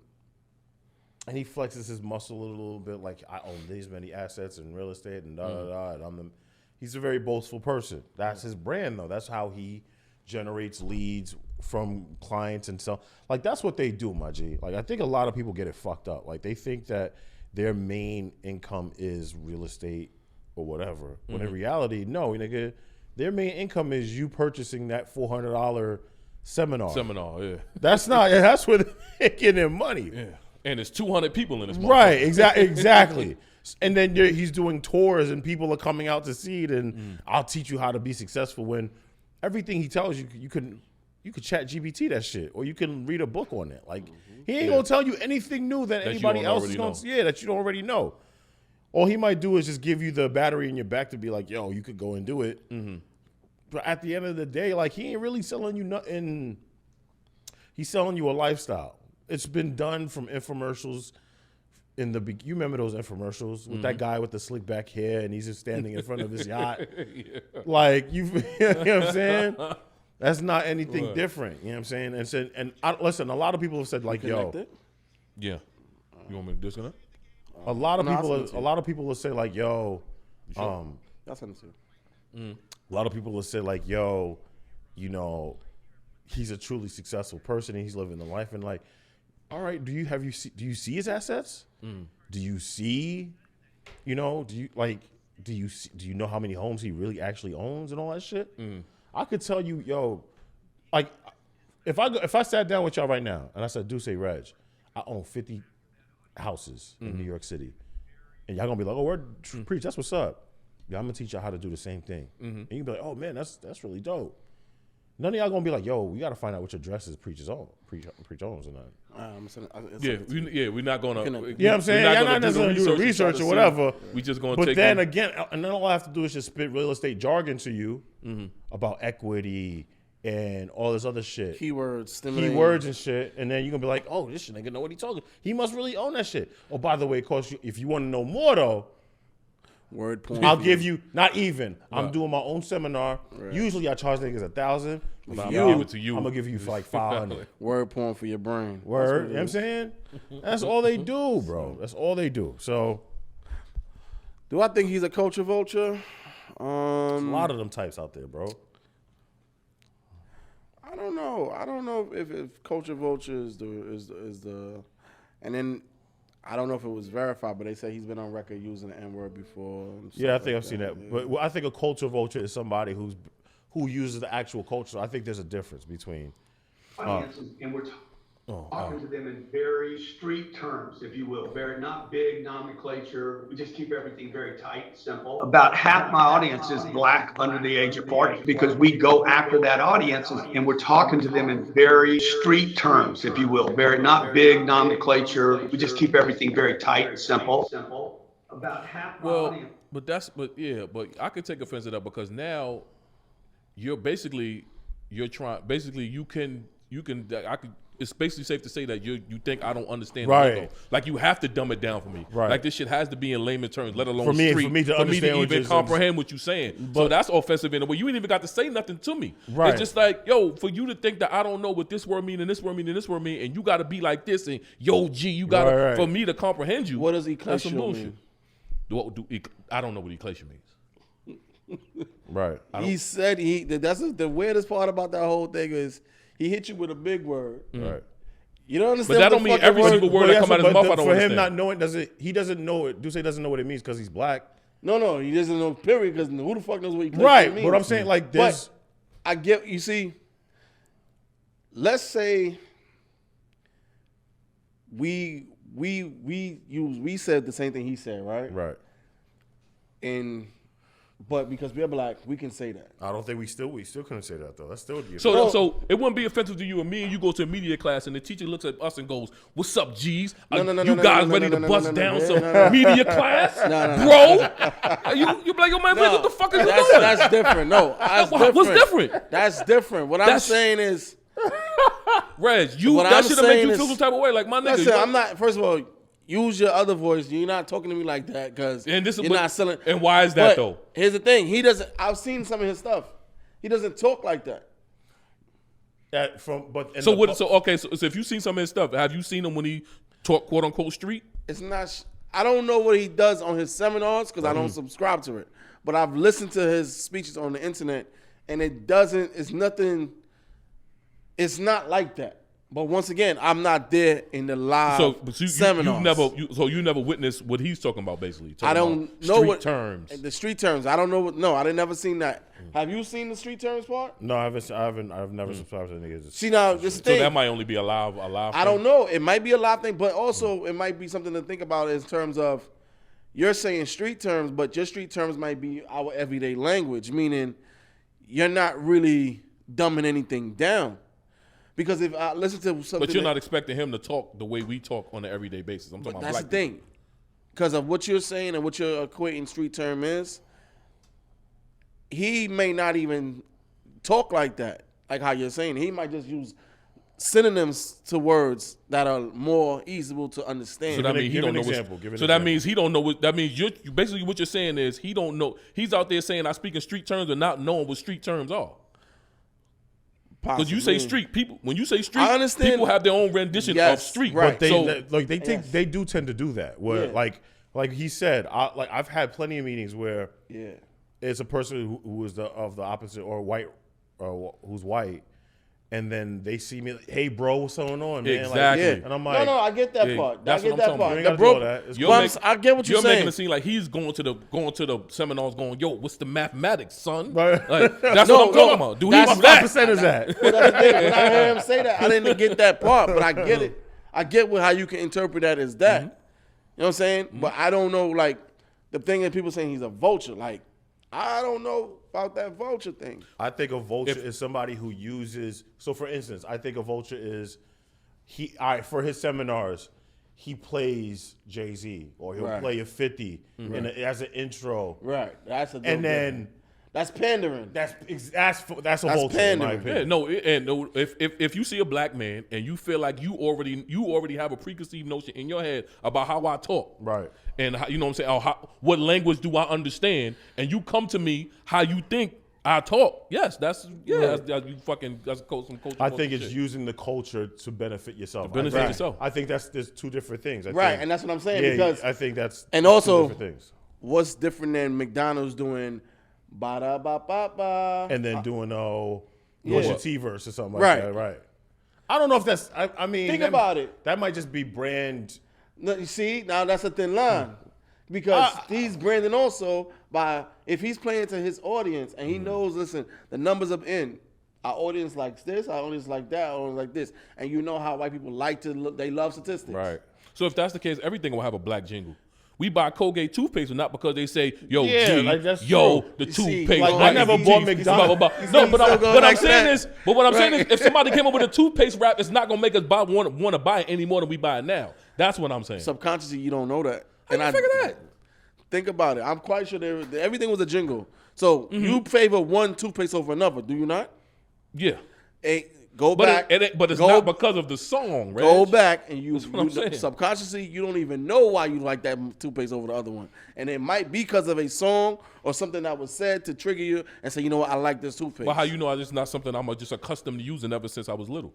he flexes his muscle a little bit, like I own these many assets and real estate and da da da. And he's a very boastful person. That's his brand, though. That's how he generates leads from clients and so. Like that's what they do, my G. Like I think a lot of people get it fucked up. Like they think that their main income is real estate or whatever. When in reality, no, nigga, their main income is you purchasing that $400 seminar. Yeah. That's where they're making their money. Yeah. And there's 200 people in this Right, exactly. And then he's doing tours and people are coming out to see it and I'll teach you how to be successful, when everything he tells you, you could chat GPT that shit, or you can read a book on it. Like he ain't gonna tell you anything new that anybody else is gonna that you don't already know. All he might do is just give you the battery in your back to be like, yo, you could go and do it. But at the end of the day, like he ain't really selling you nothing He's selling you a lifestyle. It's been done from infomercials. You remember those infomercials with that guy with the slick back hair and he's just standing in front of his yacht? Like, you know what I'm saying? That's not anything different. You know what I'm saying? Listen, a lot of people have said like, yo. Yeah. You want me to disconnect? A lot of people will say like, yo. That's understood. A lot of people will say like, yo, you know, he's a truly successful person and he's living the life, and like, all right, do you see his assets? Do you see, you know, do you know how many homes he really actually owns and all that shit? I could tell you, yo, like, if I sat down with y'all right now and I said, Duce Reg, I own 50 houses in New York City, and y'all gonna be like, oh, preach, that's what's up. Yeah, I'm gonna teach y'all how to do the same thing, and you be like, oh man, that's really dope. None of y'all gonna be like, yo, we gotta find out which addresses preach owns or not. We're not gonna. You know what I'm saying? Y'all not necessarily do the research or whatever. We just gonna. But then again, and then all I have to do is just spit real estate jargon to you about equity and all this other shit. Keywords and shit, and then you're gonna be like, oh, this nigga know what he talking. He must really own that shit. Oh, by the way, of course, if you want to know more though. Word point. I'll give you not even. I'm doing my own seminar. Right. Usually I charge niggas 1,000. I'm gonna give it to you. I'm gonna give you for like 500. Word point for your brain. Word. You know what I'm saying? That's all they do, bro. That's all they do. So, do I think he's a culture vulture? There's a lot of them types out there, bro. I don't know if culture vulture is the, and then. I don't know if it was verified, but they say he's been on record using the N-word before. Yeah, I think I've seen that. Yeah. But I think a culture vulture is somebody who uses the actual culture. I think there's a difference between. Audiences, and we're talking to them in very street terms, if you will. Very not big nomenclature. We just keep everything very tight and simple. About half my audience is black under the age of 40 because we go after that audience and we're talking to them in very street terms, if you will. Very not big nomenclature. We just keep everything very tight and simple. About half my audience. But I could take offense to that because now you can it's basically safe to say that you think I don't understand lingo. Like, you have to dumb it down for me. Right. Like, this shit has to be in layman terms, let alone for me to even comprehend what you're saying. So that's offensive in a way. You ain't even got to say nothing to me. Right. It's just like, yo, for you to think that I don't know what this word mean and this word mean and this word mean, and you got to be like this, and yo, G, you got to, for me to comprehend you. What does eclatation mean? I don't know what eclatation means. Right. He said that's the weirdest part about that whole thing is he hit you with a big word. Right. You don't understand. But that don't mean every single word that come out of his mouth. I don't for understand. him not knowing, he doesn't know it. Duce doesn't know what it means because he's black. No, he doesn't know. Period. Because who the fuck knows what eclatation right. means? But I'm saying like this. But I get. You see. Let's say we said the same thing he said, right? Right. But because we're black, we can say that. I don't think we still couldn't say that though. That's still the so it wouldn't be offensive to you and me, and you go to a media class and the teacher looks at us and goes, "What's up, G's? You guys ready to bust down some media class, bro?" You be like, "Yo, man, what the fuck is you doing?" That's different. No, that's different. What's different? That's different. What I'm saying is, Reg, that should have made you feel some type of way. Like, my nigga, listen, I'm not. First of all, use your other voice. You're not talking to me like that because you're not selling. And why is that though? Here's the thing. He doesn't. I've seen some of his stuff. He doesn't talk like that. So if you've seen some of his stuff, have you seen him when he talk quote unquote street? It's not. I don't know what he does on his seminars because I don't subscribe to it. But I've listened to his speeches on the internet, and it doesn't. It's nothing. It's not like that. But once again, I'm not there in the live seminars. You never witnessed what he's talking about, basically. I don't know what terms. The street terms. I don't know what. No, I didn't never seen that. Have you seen the street terms part? No, I've never subscribed to niggas. See, now this is the thing. So that might only be a live. I don't know. It might be a live thing, but also it might be something to think about in terms of you're saying street terms, but your street terms might be our everyday language, meaning you're not really dumbing anything down. Because if I listen to something, but you're not expecting him to talk the way we talk on an everyday basis. I'm talking about that's the thing, because of what you're saying and what you're equating street term is. He may not even talk like that, like how you're saying. He might just use synonyms to words that are more easable to understand. So that means he Give don't an know. example. Give an So that example. means he don't know. That means you basically what you're saying is he don't know. He's out there saying I speak in street terms and not knowing what street terms are. Because you say street, people. When you say street, I understand. people have their own rendition Yes, of street. right. But they Yes. they do tend to do that. Where Yeah. like he said, I've had plenty of meetings where Yeah. it's a person who is of the opposite or white, or who's white, and then they see me, hey bro, what's going on, man? Exactly. Like, and I'm like, no, I get that Yeah, part. I that's get what I'm that talking part. about. You The ain't gotta do all broke. that. It's You're cool. making- I get what you're making saying. it seem like he's going to the seminars, going, yo, what's the mathematics, son? Right. Like, that's No, what I'm talking no, about. Do he that's do what that? percent is that? But that's the thing. When I heard him say that, I didn't get that part, but I get it. I get how you can interpret that as that. You know what I'm saying? But I don't know, like, the thing that people saying he's a vulture. Like, I don't know about that vulture thing. I think a vulture is somebody who uses. So, for instance, I think a vulture is for his seminars, he plays Jay-Z or he'll Right. play a 50 as an intro, Right. That's a dope and then difference. That's pandering. that's a That's vulture in my pandering. opinion. Yeah, no. If you see a black man and you feel like you already have a preconceived notion in your head about how I talk, Right. And how, you know what I'm saying, what language do I understand, and you come to me how you think I talk. Yes, that's you fucking that's some culture. I think shit. it's using the culture to benefit yourself. To benefit yourself. I think there's two different things. I Right, think- and that's what I'm saying, yeah, because I think that's and two also different things. what's different than McDonald's doing ba da ba ba ba And then doing yeah. Pusha T verse or something like Right. that. Right. I don't know if that's. I mean, Think that- about it. That might just be brand. No, you see, now that's a thin line. Because he's branding also by, if he's playing to his audience and he knows, listen, the numbers are in. Our audience likes this, our audience like that, our audience like this. And you know how white people like to look, they love statistics. Right. So if that's the case, everything will have a black jingle. We buy Colgate toothpaste, but not because they say, yo, Yeah, G, like, that's yo, true. the You see, toothpaste. like, white I never is bought G, McDonald's. blah, blah, blah. You see, No, he's but still I'm, going what I'm like saying that. is, but what I'm saying Right. is, if somebody came up with a toothpaste rap, it's not gonna make us want to buy it any more than we buy it now. That's what I'm saying. Subconsciously, you don't know that. How you figure that? Think about it. I'm quite sure everything was a jingle. So you favor one toothpaste over another, do you not? Yeah. Hey, go But back. it's go, not because of the song, right? Go back and you, what I'm saying. subconsciously you don't even know why you like that toothpaste over the other one, and it might be because of a song or something that was said to trigger you and say, you know what, I like this toothpaste. But how you know it's not something I'm just accustomed to using ever since I was little?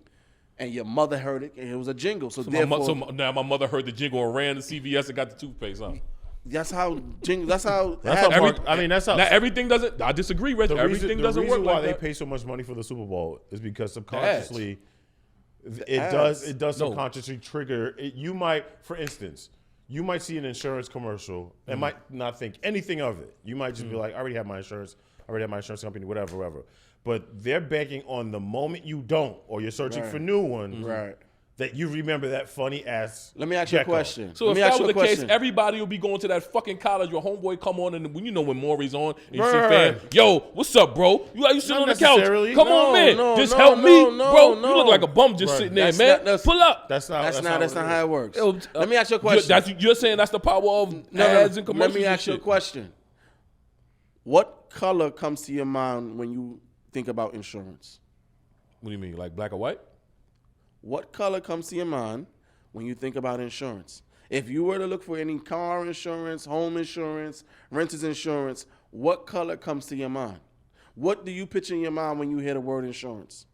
And your mother heard it, and it was a jingle. So, So, therefore, now my mother heard the jingle and ran to CVS and got the toothpaste, huh? that's how jingle. That's how. That's how Every- Mark, I mean, that's how. Now everything doesn't. I disagree, Rich. the Everything reason, doesn't the reason work why like they that. pay so much money for the Super Bowl is because subconsciously it ads. does No. subconsciously trigger. You might, for instance, you might see an insurance commercial and might not think anything of it. You might just be like, I already have my insurance. I already have my insurance company, whatever. But they're banking on the moment you don't, or you're searching Right. for new ones, Right. that you remember that funny ass. Let me ask you a Gecko. question. So Let if me that ask was you the a case, question. everybody will be going to that fucking college. Your homeboy come on, and when you know when Maury's on, and you Right, sit right, there, right. yo, what's up, bro? You sitting Not on the couch? necessarily. Come No, on, man, no, just no, help no, me, no, bro. no. You look like a bum just Right. sitting there, That's man. not- that's- Pull up. That's not. That's what not it how is. it works. Yo, Let me ask you a question. You're saying that's the power of ads and commercials. Let me and ask you a shit. question. What color comes to your mind when you think about insurance? What do you mean, like black or white? What color comes to your mind when you think about insurance? If you were to look for any car insurance, home insurance, renter's insurance, what color comes to your mind? What do you picture in your mind when you hear the word insurance?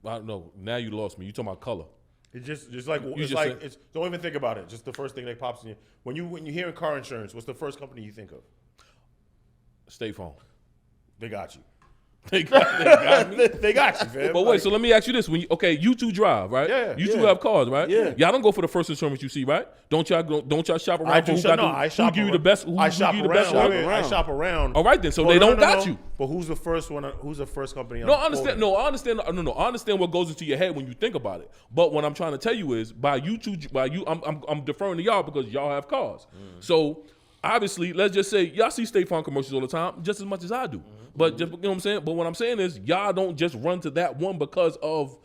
I don't know. Now you lost me. You talking about color? It's just like just said- it's. Don't even think about it. Just the first thing that pops in you when you hear car insurance. What's the first company you think of? State Farm. They got you. They got me. They got you, man. But wait, so let me ask you this: you two drive, right? Yeah, You two yeah. have cars, right? Yeah. Y'all don't go for the first insurance you see, right? Don't y'all shop around I for do who shop. got No, the, I shop. who give you around. the best? Who I shop give you the around. best? Wait, one? I shop around. All right then, so But they no, don't no, got no. you. But who's the first one? Who's the first company? No, I understand. No, I understand. No, I understand what goes into your head when you think about it. But what I'm trying to tell you is, I'm deferring to y'all because y'all have cars. So obviously, let's just say y'all see State Farm commercials all the time, just as much as I do. But just, you know what I'm saying. But what I'm saying is, y'all don't just run to that one because of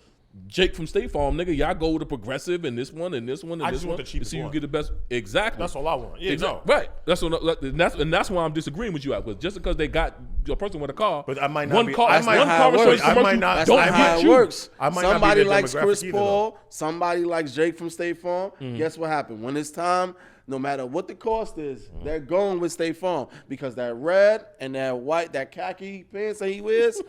Jake from State Farm, nigga, y'all go to Progressive and this one and this one and I this just one. want the cheapest to see you one. get the best. Exactly. That's all I want. Yeah, no. Right. That's why I'm disagreeing with you at. Because just because they got a person with a car, But I might not one be- car, I might- one how car it works. insurance I might commercial not- That's don't not get how it you. works. I might not be Somebody the likes demographic Chris either, Paul. Somebody likes Jake from State Farm. Guess what happened? When it's time, no matter what the cost is, they're going with State Farm because that red and that white, that khaki pants that he wears,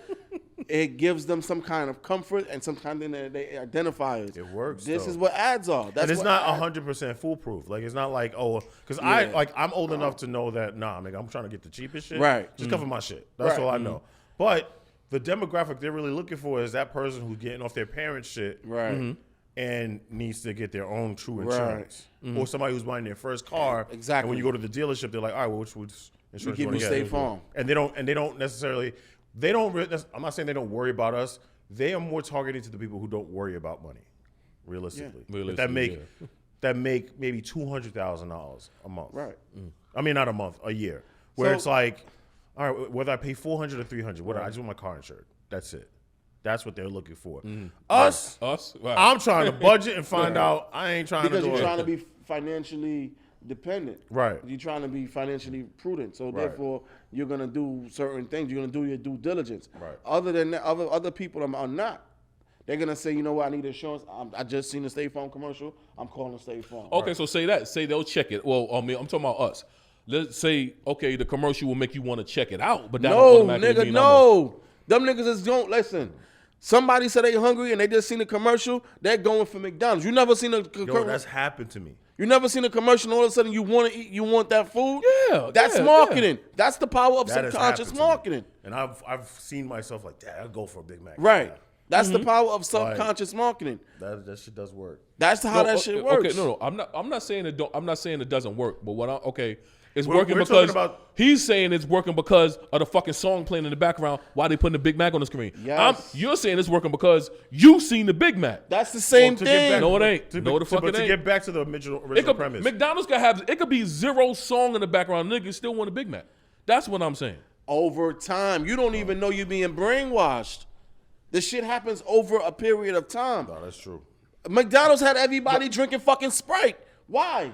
it gives them some kind of comfort and some kind of they identify it. It works, This though. is what ads are. That's And it's what not ad- 100% foolproof. Like it's not like because Yeah. I'm old enough to know that nigga, I'm trying to get the cheapest shit. Right. Just cover my shit. That's Right. all I know. But the demographic they're really looking for is that person who's getting off their parents' shit, Right. and needs to get their own true Right. insurance, or somebody who's buying their first car. Exactly. And when you go to the dealership, they're like, all right, well, which insurance give you want you to State get? Farm. And they don't necessarily. They don't. I'm not saying they don't worry about us. They are more targeted to the people who don't worry about money, realistically. Yeah. That make maybe $200,000 a month. Right. I mean, not a month, a year. Where So- it's like, all right, whether I pay $400 or $300, I just want my car insured. That's it. That's what they're looking for. Us, Wow. I'm trying to budget and find out I ain't trying Because to do you're it. trying to be financially dependent. Right. You're trying to be financially prudent. So therefore, you're gonna do certain things. You're gonna do your due diligence. Right. Other than that, other people are not. They're gonna say, you know what, I need insurance. I just seen the State Farm commercial. I'm calling State Farm. Okay, so say that. Say they'll check it. Well, I mean, I'm talking about us. Let's say, okay, the commercial will make you want to check it out, but that don't No, automatically nigga, mean no. Them niggas is don't listen. Somebody said they hungry and they just seen a commercial. They're going for McDonald's. You never seen a Yo, commercial. that's happened to me. You never seen a commercial and all of a sudden you want to eat, you want that food? Yeah, That's yeah, marketing. That's the power of That has subconscious happened to me. marketing. And I've seen myself like, Dad, I'll go for a Big Mac. Right. Yeah. That's the power of subconscious marketing. That shit does work. That's how that shit works. Okay, no. I'm not saying it don't. I'm not saying it doesn't work. But it's We're working talking because about- he's saying it's working because of the fucking song playing in the background while they putting the Big Mac on the screen. Yes. You're saying it's working because you seen the Big Mac. That's the same To get thing. back- No, it ain't. To, No, the fuck but it to ain't. get back to the original premise. McDonald's it could be zero song in the background. Niggas still want a Big Mac. That's what I'm saying. Over time, you don't even know you're being brainwashed. This shit happens over a period of time. No, that's true. McDonald's had everybody drinking fucking Sprite. Why?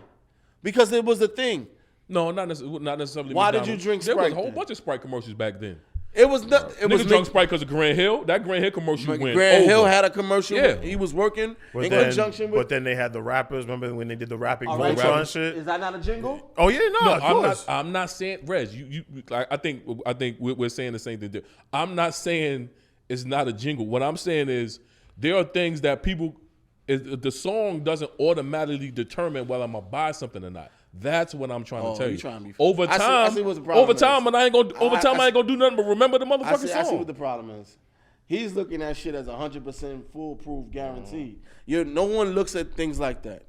Because it was the thing. No, not necessarily. Why did McDonald's. you drink There was a Sprite whole then? bunch of Sprite commercials back then. It was not. It was Niggas drunk Sprite because of Grand Hill. That Grand Hill commercial went Grant Hill over. had a commercial. Yeah. He was working But in then, conjunction with. but then they had the rappers. Remember when they did the rapping All right, Voltron so shit? Is that not a jingle? Oh yeah, no, of I'm course. not. I'm not saying Rez. I think we're saying the same thing. I'm not saying it's not a jingle. What I'm saying is there are things that people. The song doesn't automatically determine whether I'm gonna buy something or not. That's what I'm trying Oh, to tell you you. trying to be- Over I see- time, I see what the problem over time, is. and I ain't gonna. Over time, I ain't gonna do nothing but remember the I motherfucking see song. what the problem is. He's looking at shit as 100% foolproof guaranteed. No one looks at things like that.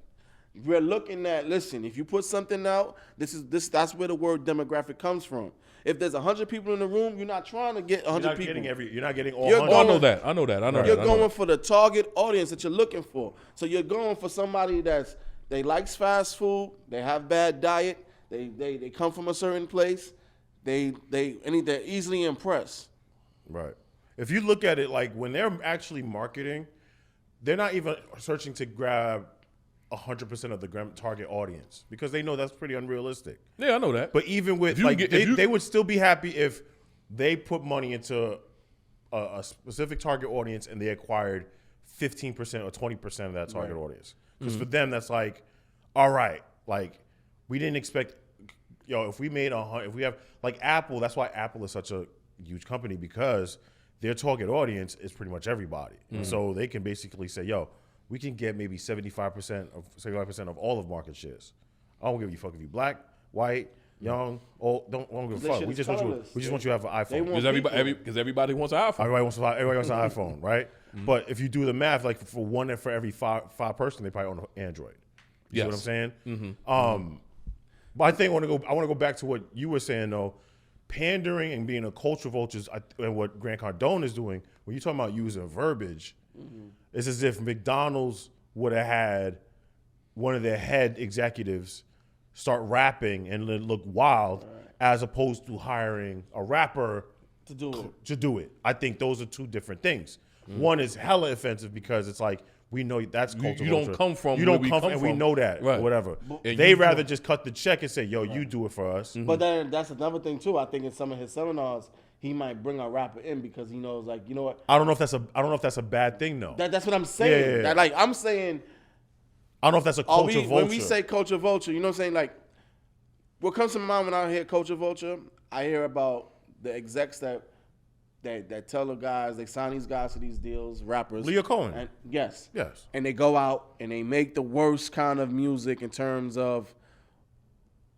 We're looking at, listen, if you put something out, that's where the word demographic comes from. If there's 100 people in the room, you're not trying to get 100 people. You're not getting all You're 100. Oh, I know going- that. I know that. I know You're that. I know going that. for the target audience that you're looking for. So you're going for somebody they likes fast food, they have bad diet, they come from a certain place, they're easily impressed. Right. If you look at it, like when they're actually marketing, they're not even searching to grab 100% of the target audience because they know that's pretty unrealistic. Yeah, I know that. But even with you like, get- if you- they would still be happy if they put money into a specific target audience and they acquired 15% or 20% of that target audience. Because for them, that's like, all right, like we didn't expect, if we made if we have like Apple, that's why Apple is such a huge company because their target audience is pretty much everybody. So they can basically say, we can get maybe 75% of all of market shares. I don't give you a fuck if you black, white, young, old. Don't give a That fuck. shit We is just want you. colorless. We just want you to have an iPhone. want- Because everybody wants an iPhone. Everybody wants an iPhone, right? But if you do the math, like for every five person, they probably own an Android. You see what I'm Yes. saying? But I think I want to go back to what you were saying though. Pandering and being a culture vulture, and what Grant Cardone is doing. When you're talking about using verbiage, it's as if McDonald's would have had one of their head executives start rapping and then look wild, as opposed to hiring a rapper to do it. I think those are two different things. One is hella offensive because it's like we know that's culture. You don't come from you don't where we come come and we from. know that Right. or whatever. And They you rather just cut the check and say, "Yo, you do it for us." But then that's another thing too. I think in some of his seminars, he might bring a rapper in because he knows, like, you know what? I don't know if that's a bad thing though. That's what I'm saying. Yeah. That, like, I'm saying, I don't know if that's a culture vulture. when we say culture vulture, you know what I'm saying? Like, what comes to my mind when I hear culture vulture, I hear about the execs that tell the guys, they sign these guys to these deals, rappers. Leo Cohen. And, yes. Yes. And they go out and they make the worst kind of music in terms of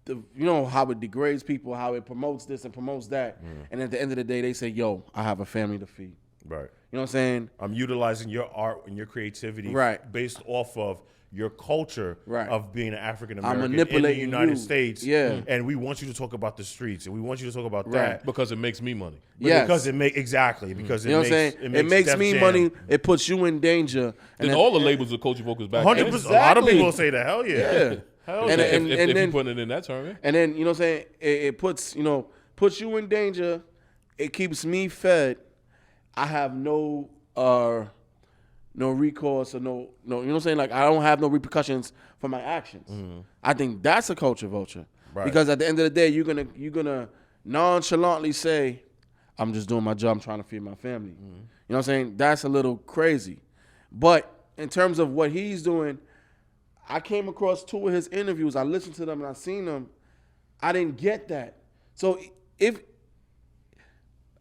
how it degrades people, how it promotes this and promotes that. And at the end of the day, they say, yo, I have a family to feed. Right. You know what I'm saying? I'm utilizing your art and your creativity based off of your culture of being an African American in the manipulating United you. States. Yeah. And we want you to talk about the streets and we want you to talk about that. Because it makes me money. Yes. Because it makes because You know what I'm saying? It makes Def me Jam. money. It puts you in danger. And then- all the labels of culture vocals back 100%. then. A lot of Exactly. people say that. Hell yeah. Yeah. Hell And yeah. then- If you then- put it in that term, yeah. And then, you know what I'm saying? It puts you in danger. It keeps me fed. I have no recourse or no, you know what I'm saying? Like, I don't have no repercussions for my actions. I think that's a culture vulture. Right. Because at the end of the day, you're gonna nonchalantly say, I'm just doing my job, I'm trying to feed my family. You know what I'm saying? That's a little crazy. But in terms of what he's doing, I came across 2 of his interviews. I listened to them and I seen them. I didn't get that. So if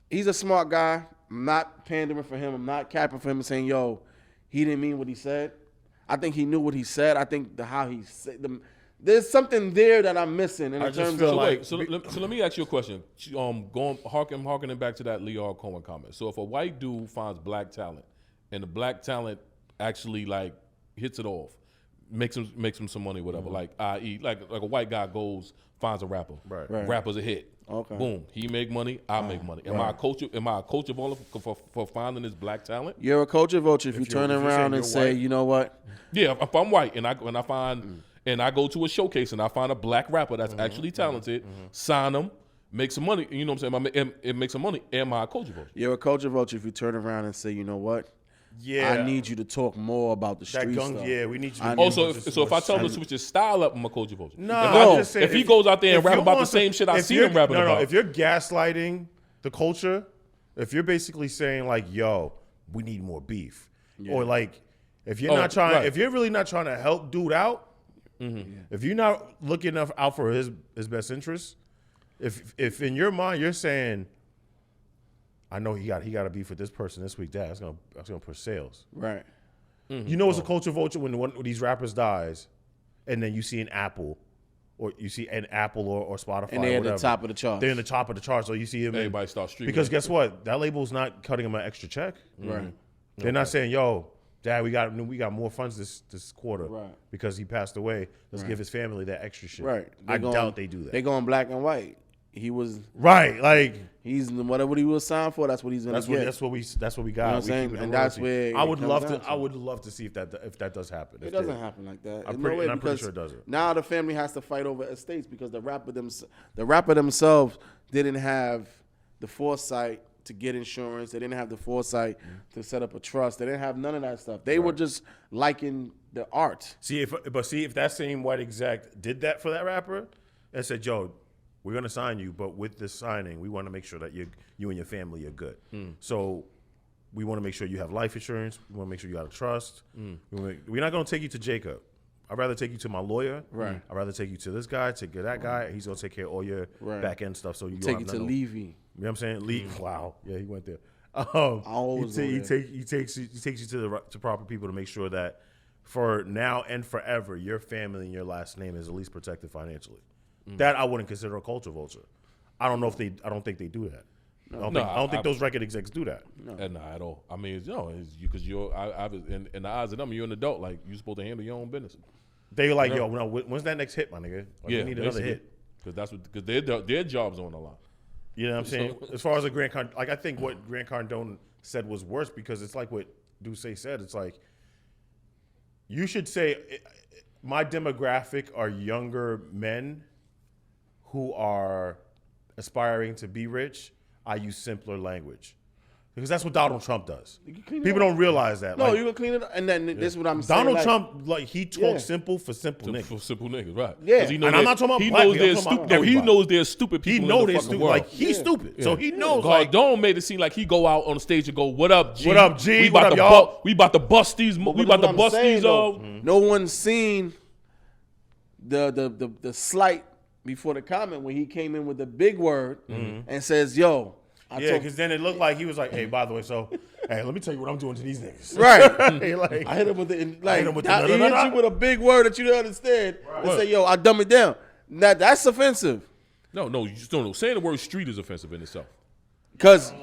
he's a smart guy, I'm not pandering for him. I'm not capping for him and saying, yo, he didn't mean what he said. I think he knew what he said. I think how he said there's something there that I'm missing in I just terms feel of like- So let me ask you a question. Harkening back to that Leo Cohen comment. So if a white dude finds black talent, and the black talent actually like hits it off, makes him some money, whatever. Like i.e. like a white guy goes finds a rapper, Right. Rapper's a hit. Okay. Boom, he make money, I make money. Am I a culture? Am I a culture baller for finding this black talent? you're a culture vulture if you turn if you're around saying and you're say, white. you know what? Yeah, if I'm white and I find and I go to a showcase and I find a black rapper that's actually talented, sign him, make some money. You know what I'm saying? It makes some money. Am I a culture vulture? You're a culture vulture if you turn around and say, you know what? Yeah. I need you to talk more about the that street gung. stuff. Yeah, we need you. I to need- Also, if I tell him to switch his style up, I'm a culture vulture. No, If he goes out there and rap about the same shit I see him rapping about. No, if you're gaslighting the culture, if you're basically saying like, "Yo, we need more beef," or like, if you're not trying, if you're really not trying to help dude out, if you're not looking enough out for his best interests, if in your mind you're saying, "I know he got to beef with this person this week," that's gonna push sales. Right. You know, it's a culture vulture when one of these rappers dies, and then you see an Apple, or you see an Apple or Spotify, And they're or at the whatever. top of the charts. They're in the top of the charts, so you see him. Everybody starts streaming. Because guess what? That label's not cutting him an extra check. Right. They're not saying, "Yo, Dad, we got more funds this quarter Right. because he passed away. Let's give his family that extra shit." Right. I doubt they do that. They're going black and white. Right, like He's whatever he was signed for. That's what he's gonna get. that's what we got. You know what I'm We saying? keep it And in that's royalty. where I it would comes love down to. to. I would love to see if that does happen. It doesn't happen like that. I'm In pretty- no way, and I'm pretty because sure it doesn't. Now the family has to fight over estates because the rapper themselves didn't have the foresight to get insurance. They didn't have the foresight to set up a trust. They didn't have none of that stuff. They were just liking the art. See if that same white exec did that for that rapper and said, "Yo, we're gonna sign you, but with this signing, we want to make sure that you and your family are good. So we want to make sure you have life insurance. We want to make sure you got a trust. We're not gonna take you to Jacob. I'd rather take you to my lawyer. Right. I'd rather take you to this guy, to get that guy. He's gonna take care of all your back end stuff. So you Take don't you have to nothing- Levy. You know what I'm saying? Wow. Yeah, he went there. always go he there. takes you to proper people to make sure that for now and forever, your family and your last name is at least protected financially. That I wouldn't consider a culture vulture. I don't think they do that. I don't think those record execs do that. Not at all. I mean, it's because you're in the eyes of them, you're an adult. Like you're supposed to handle your own business. They like, yo, when's that next hit, my nigga? Like, we need another hit. Because their job's on the line. You know what I'm saying? As far as I think what Grant Cardone said was worse because it's like what Duce said. It's like you should say my demographic are younger men who are aspiring to be rich. I use simpler language. Because that's what Donald Trump does. clean it People up. don't realize that. No, Like, you can clean it up. And then this is what I'm saying. Donald like, Trump, like, he talks simple for simple niggas. For simple niggas, right? Yeah. 'Cause he know And I'm that- not talking about he black knows people, I'm there's talking about stupid. He everybody. knows there's stupid He people know in the they're fucking stupid. world. Like, he's stupid. So he knows, like, Gardone made it seem like he go out on the stage and go, "What up, G? What up, G? We What about up, to y'all?" we about to bust these. but We what about to I'm bust saying, these. though, no one's seen the slight before the comment when he came in with the big word and says, "Yo." yeah, because then it looked like he was like, hey, by the way, so, hey, let me tell you what I'm doing to these niggas. Right. Hey, like, I hit him with the hit like. him with the He hit da-da-da-da. you with a big word that you don't understand and say, "Yo, I dumb it down." Now that's offensive No, you just don't know. Saying the word "street" is offensive in itself. because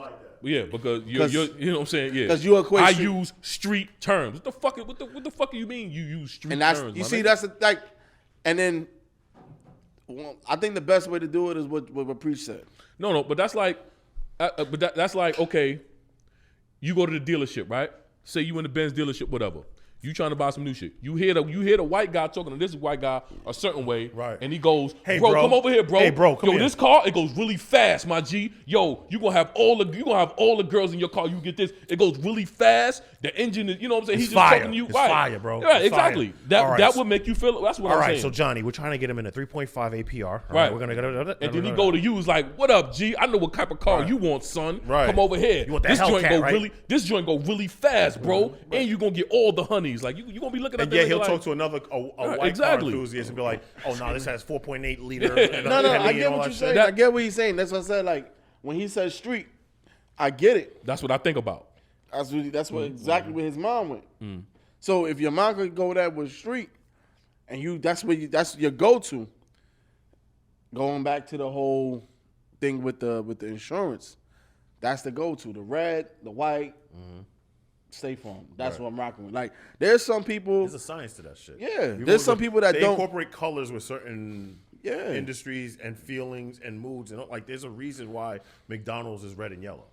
Yeah, because you're you know what I'm saying. Yeah, 'cause you equate I street- use street terms. What the fuck? What the fuck do you mean? You use street and that's terms? you my see nigga? that's like, and then well, I think the best way to do it is what Preach said. No, but that's like, that's like okay. You go to the dealership, right? Say you in the Benz dealership, whatever. You trying to buy some new shit. You hear the white guy talking to this white guy a certain way, Right. And he goes, Hey, bro, bro. come over here, bro. Hey, bro, come Yo, here. this car, it goes really fast, my G. Yo, you gonna have all the girls in your car. You get this. It goes really fast. The engine is, you know what I'm saying? It's He's just fire. talking to you, It's right? fire, bro. Right, It's exactly. fire. All right. That would make you feel. That's what all I'm right, saying. so Johnny, we're trying to get him in a 3.5 APR. Right. We're going to And then he go to you, is like, "What up, G? I know what type of car Right. you want, son. Right. Come over here. You want that this joint Hellcat, go right? This joint go really fast, bro. And you gonna get all the honeys. Like you gonna be looking at And that yeah, nigga he'll like, talk to another white exactly. car enthusiast and be like, "Oh no, this has 4.8 liter." No, I get what you're saying. I get what he's saying. That's what I said. Like when he said street, I get it. That's what I think about. That's what exactly where his mom went. So if your mom could go there with street, and that's your go-to. Going back to the whole thing with the insurance, that's the go-to. The red, the white, State Farm. That's what I'm rocking with. Like there's some people. There's a science to that shit. Yeah, there's some people that they don't incorporate colors with certain Yeah. industries and feelings and moods and like. There's a reason why McDonald's is red and yellow.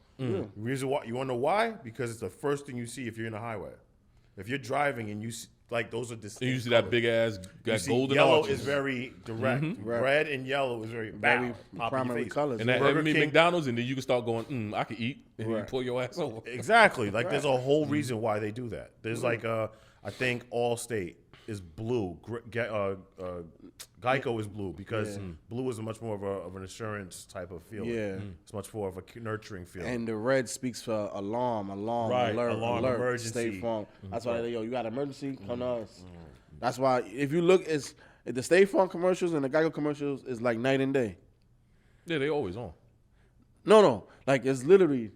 Reason why you want to know why? Because it's the first thing you see if you're in a highway. If you're driving and you see, like those are distinct. And you see that colors. big ass You that see golden yellow arches. is very direct. Right. Red and yellow is very very pop in your primary face. colors. and that Burger heavy King- McDonald's, and then you can start going, I can eat, and you Right. pull your ass over. Exactly. Like there's a whole reason why they do that. There's like I think Allstate is blue. Geico is blue because blue is a much more of an insurance type of feeling. Yeah. It's much more of a nurturing feeling. And the red speaks for alarm, Right, alert, alarm, emergency. State Farm. That's why they you got an emergency, come to us. That's why if you look, it's the State Farm commercials and the Geico commercials is like night and day. Yeah, they always on. No, like it's literally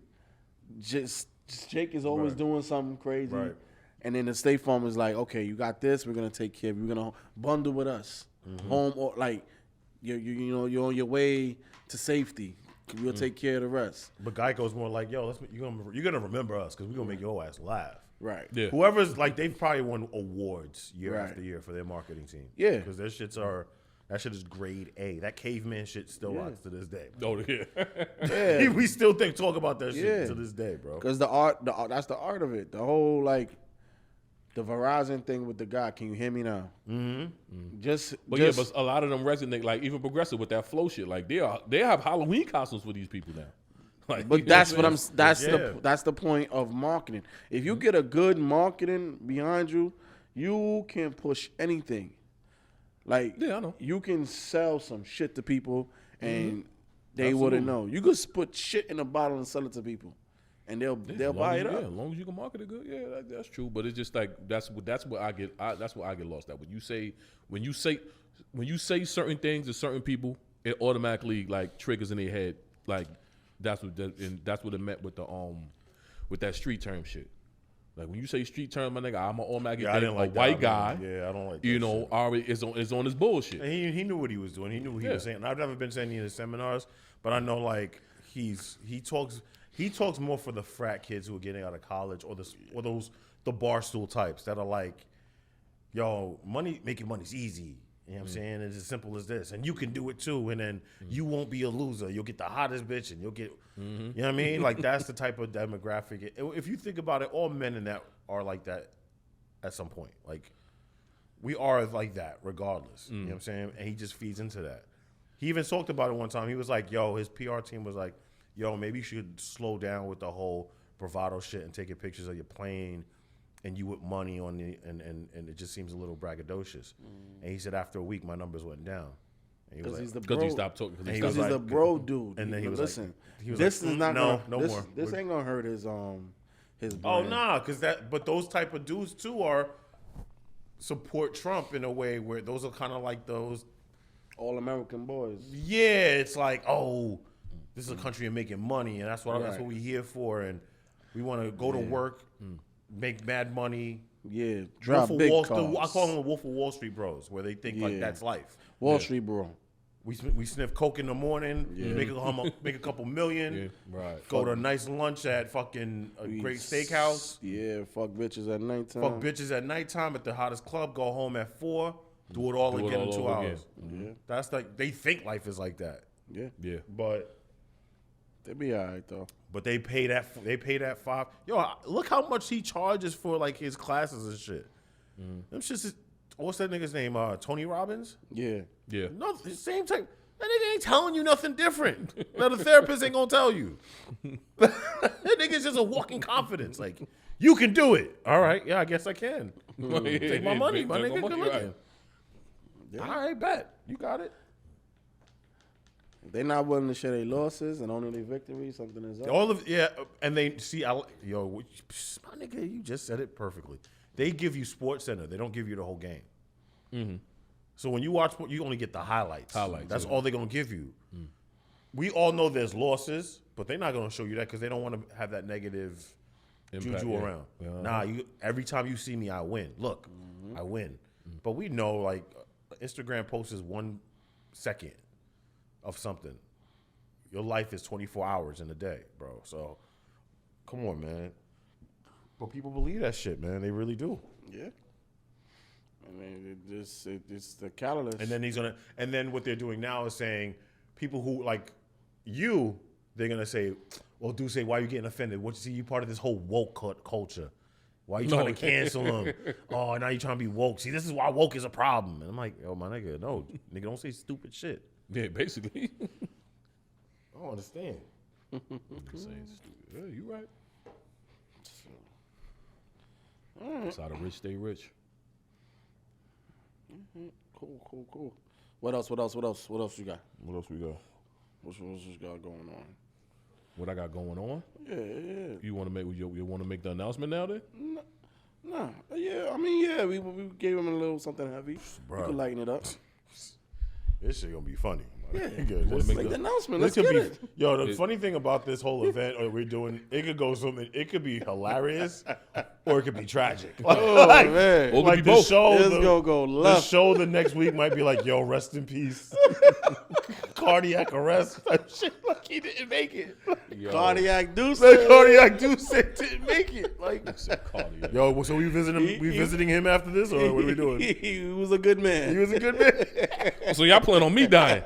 just Jake is always Right. doing something crazy, Right. and then the State Farm is like, okay, you got this, we're gonna take care of you. We're gonna bundle with us, home or like you're on your way to safety. We'll take care of the rest. But Geico's more like, yo, you're gonna remember us because we're gonna make your ass laugh. Right. Yeah. Whoever's like, they've probably won awards year Right. after year for their marketing team. Yeah. because that shit is grade A. That caveman shit still rocks to this day. Oh yeah. Yeah. We still talk about that shit Yeah. to this day, bro. Because the art, that's the art of it. The whole like the Verizon thing with the guy. Can you hear me now? Mm-hmm. But yeah, but a lot of them resonate, like even Progressive with that flow shit. Like they have Halloween costumes for these people now. Like, But you know that's what I'm what saying? that's the point of marketing. If you get a good marketing behind you, you can push anything. Like Yeah, I know. you can sell some shit to people and they wouldn't know. You could put shit in a bottle and sell it to people, and they'll buy it Yeah, up. as long as you can market it good, yeah, that's true. But it's just like that's what I get. That's what I get lost at. When you say certain things to certain people, it automatically like triggers in their head. Like that's what it meant with the with that street term shit. Like when you say street term, my nigga, I'm automatically Yeah, I think didn't like a that. white guy. Yeah, I don't like that You know, shit. already is on his bullshit. And he knew what he was doing. He knew what he Yeah. was saying. I've never been saying any of his seminars, but I know like he talks more for the frat kids who are getting out of college or those the barstool types that are like, yo, making money's easy. You know what I'm saying? It's as simple as this. And you can do it too. And then you won't be a loser. You'll get the hottest bitch and you'll get, you know what I mean? Like that's the type of demographic. If you think about it, all men in that are like that at some point. Like we are like that regardless. You know what I'm saying? And he just feeds into that. He even talked about it one time. He was like, yo, his PR team was like, yo, maybe you should slow down with the whole bravado shit and taking pictures of your plane and you with money on the and it just seems a little braggadocious. And he said after a week my numbers went down. Because he's the Because bro. he stopped talking. Because he's the bro dude. And then he was listen. like, he was this like, is not no, gonna, no more. This ain't gonna hurt his Oh brand. nah, but those type of dudes too are support Trump in a way where those are kind of like those All American boys. Yeah, it's like, oh, this is a country of making money, and that's what we're here for, and we want to go to work, make mad money. Yeah, drop big cars. I call them the Wolf of Wall Street bros, where they think like that's life. Wall Street bro. We sniff coke in the morning, make a couple million, Right. go to a nice lunch at fucking a great steakhouse. Yeah, fuck bitches at nighttime. Fuck bitches at nighttime at the hottest club, go home at 4, do it all again in 2 hours. Yeah. That's like, they think life is like that. Yeah. Yeah. But They be all right, though. But they pay that 5. Yo, look how much he charges for like his classes and shit. Them shits is, what's that nigga's name? Tony Robbins? Yeah. Yeah. No, same type. That nigga ain't telling you nothing different. That a therapist ain't gonna tell you. That nigga's just a walking confidence. Like, you can do it. All right, yeah, I guess I can. Take my money, my nigga. Good looking. Yeah. All right, bet. You got it. They not willing to share their losses and only their victories. Something is up. And they see, my nigga, you just said it perfectly. They give you Sports Center. They don't give you the whole game. Mm-hmm. So when you watch, you only get the highlights. That's yeah. all they're gonna give you. We all know there's losses, but they're not gonna show you that because they don't want to have that negative Impact, juju yeah. around. Yeah. Nah, every time you see me, I win. Look, I win. But we know, like, Instagram post is 1 second of something. Your life is 24 hours in a day, bro. So, come on, man. But people believe that shit, man. They really do. Yeah. I mean, it's the catalyst. And then what they're doing now is saying people who like you, they're gonna say, well, do say why are you getting offended? What you see, you part of this whole woke culture. Why are you trying to cancel them? Oh, now you trying to be woke. See, this is why woke is a problem. And I'm like, yo, my nigga, no, nigga, don't say stupid shit. Yeah, basically. I don't understand. Yeah, you right. That's how the rich stay rich. Cool. What else you got? What else we got? What you got going on? What I got going on? Yeah. You want to make the announcement now then? Nah. Yeah, I mean, yeah, we gave him a little something heavy. Bruh. We could lighten it up. This shit gonna be funny. Yeah. Good. Let's make the announcement. Let's get it. Yo, the funny thing about this whole event we're doing, it could go something. It could be hilarious, or it could be tragic. Oh, man. Or it could be the both. show, It's gonna go the left. show the next week might be like, yo, rest in peace, cardiac arrest. Shit, like he didn't make it. Cardiac Deuce. The cardiac dude said didn't make it. Like, Cardiac. yo, so we visiting him after this, or what are we doing? He was a good man. He was a good man. So y'all plan on me dying?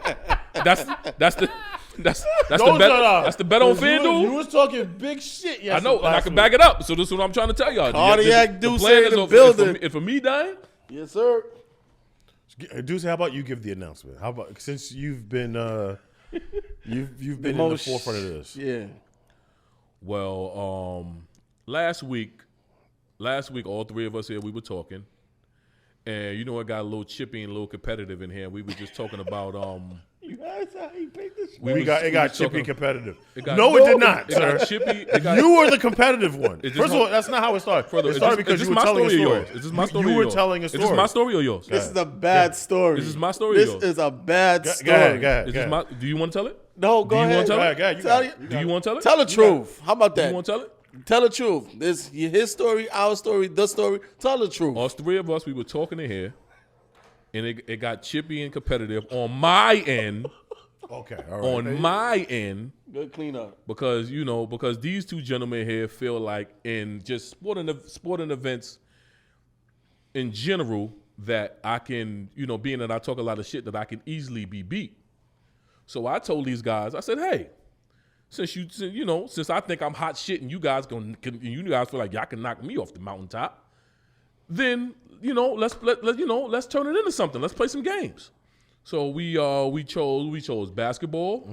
That's the bet. No, That's the bet on You FanDuel. was talking big shit yesterday. I know, and I can back it up. So this is what I'm trying to tell y'all. Cardiac the Deuce plan in is the of- building. if for me dying, Yes, sir. Deuce, how about you give the announcement? How about since you've been you've been in the forefront of this? Yeah. well, last week, all three of us here, we were talking, and it got a little chippy and a little competitive in here. We were just talking about You guys how he picked this. It got chippy and competitive. It No, it did not, It sir. got chippy. It got, You were the competitive one. Is this First of my- all, that's not how it started. Further, It is started this- because is you this were my telling a story or story. yours? Is this my story You or were yours? telling a Is story. this my story or yours? This is a bad story. Is this my story or This yours? is a bad story. Go ahead. Is this my? Do you want to tell it? No, go Do you ahead. want to tell it? Go ahead, you Tell got you. it. Do you want to tell it? Tell the truth. How about Do that? you want to tell it? Tell the truth. This his story, our story, the story. Tell the truth. All three of us, we were talking in here, and it got chippy and competitive on my end. Okay, all right. On my end, Good cleanup. because because these two gentlemen here feel like in just sporting events in general that I can, being that I talk a lot of shit, that I can easily be beat. So I told these guys, I said, hey, since I think I'm hot shit and you guys feel like y'all can knock me off the mountaintop, then let's turn it into something. Let's play some games. So we chose basketball.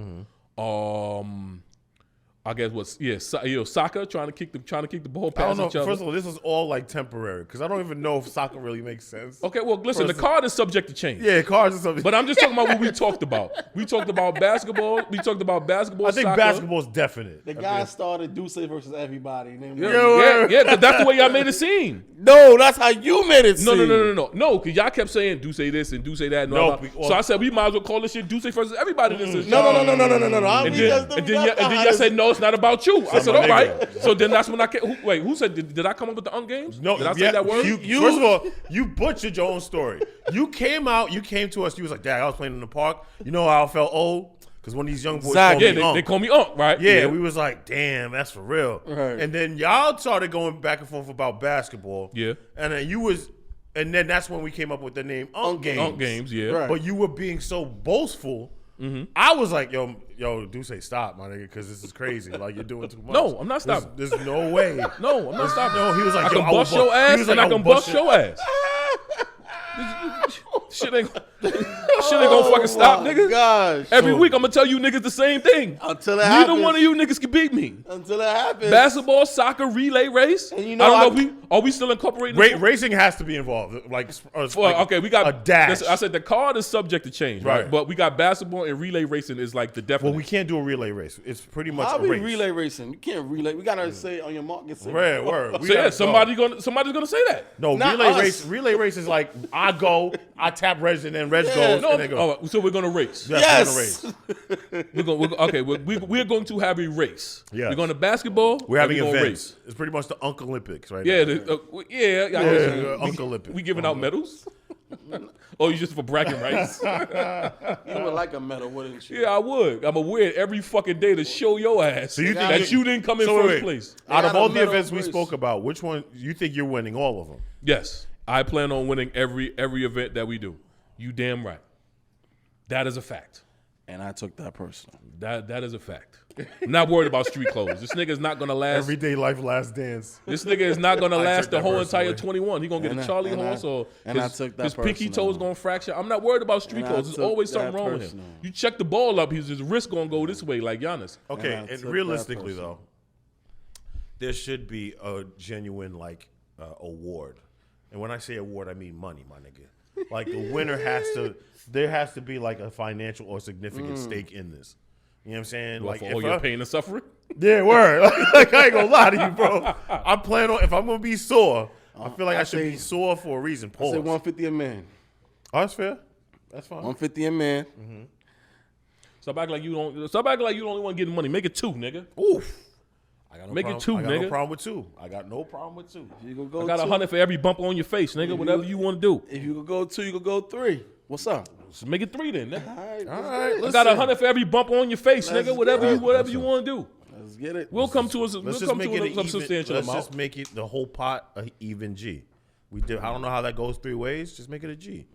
I guess soccer trying to kick the ball I past don't know. each other. First of all, this is all like temporary because I don't even know if soccer really makes sense. Okay, well, listen, the card is subject to change. Yeah, cars or something. But I'm just talking about what we talked about. We talked about basketball. We talked about basketball. I think soccer. basketball's definite. The guy started Duce versus everybody. Yeah, because that's the way y'all made it seem. No, that's how you made it seem. No, because y'all kept saying do say this and do say that. And No, all that. So I said we might as well call this shit do say versus everybody. This is No. And then y'all said no, it's not about you. I said all right. So then that's when I came. Wait, who said did I come up with the games? No, did I say that word? First of all, you butchered your own story. You came to us. You was like, Dad, I was playing in the park. You know how I felt old? Because one of these young boys called me they call me Unc, right? Yeah, we was like, damn, that's for real. Right. And then y'all started going back and forth about basketball. Yeah. And then that's when we came up with the name Unc Games. Unc Games, yeah. Right. But you were being so boastful. I was like, yo, do say stop, my nigga, because this is crazy. Like, you're doing too much. No, I'm not stopping. There's no way. No, I'm not stopping. No, he was like, I yo, can bust your ass and I can bust your ass. Shit ain't gonna fucking stop, nigga. Gosh. Every week I'm gonna tell you niggas the same thing. Until it Neither happens. one of you niggas can beat me. Until it happens. Basketball, soccer, relay race. And you know, I don't know. Are we still incorporating? Racing has to be involved. Okay, we got a dash. I said the card is subject to change, right? Right. But we got basketball and relay racing is like the definite. Well, we can't do a relay race. It's pretty much How a we race. relay racing? You can't relay. We gotta say on your mark and say. Word. So yeah, somebody's gonna say that. No, Not relay us. race. Relay race is like I go, I tap Reg, and then Reg goes, No, and they go. all right, so we're gonna race. Yes. We're going to have a race. Yes. We're going to basketball. We're having and we're gonna events. It's pretty much the Unc Olympics, right? Yeah, now. Unc Olympics. We giving out medals? Oh, you just for bragging rights? You would like a medal, wouldn't you? Yeah, I would. I'm gonna wear it every fucking day to show your ass So you think that you didn't come in So first wait, place. Out of got a all the medal events we first. spoke about, which one you think you're winning? All of them? Yes, I plan on winning every event that we do. You damn right. That is a fact. And I took that personal. That is a fact. I'm not worried about street clothes. This nigga is not gonna last. Everyday life, last dance. This nigga is not gonna last took the that whole personally. entire 21. He gonna get And a I- Charlie and I- horse or and I took that his pinky personal. toe's gonna fracture. I'm not worried about street And I clothes. There's took always something that wrong with personal. him. You check the ball up, his wrist gonna go this way like Giannis. Okay, And I and took realistically that though, there should be a genuine award. And when I say award, I mean money, my nigga. Like the winner there has to be like a financial or significant stake in this. You know what I'm saying? Like Like for all your pain and suffering. yeah, word. Like I ain't gonna lie to you, bro. I plan on if I'm gonna be sore, I feel like I should be sore for a reason. I Pause. said 150 a man. Oh, that's fair. That's fine. 150 a man. Stop acting like you don't. Stop acting like you don't want getting money. Make it two, nigga. Oof. I got no Make it problem. two, I got nigga. no problem with two. I got no problem with two. You could go I got two. 100 for every bump on your face, nigga. Whatever you want to do. If you could go two, you could go three. What's up? Just make it three then, nigga. All right, All let's right, get it. I got 100 for every bump on your face, Let's nigga. Whatever get you it. want to do. Let's get it. We'll come to a Let's just make it some substantial Let's amount. just make it the whole pot a even G. We did. I don't know how that goes three ways. Just make it a G.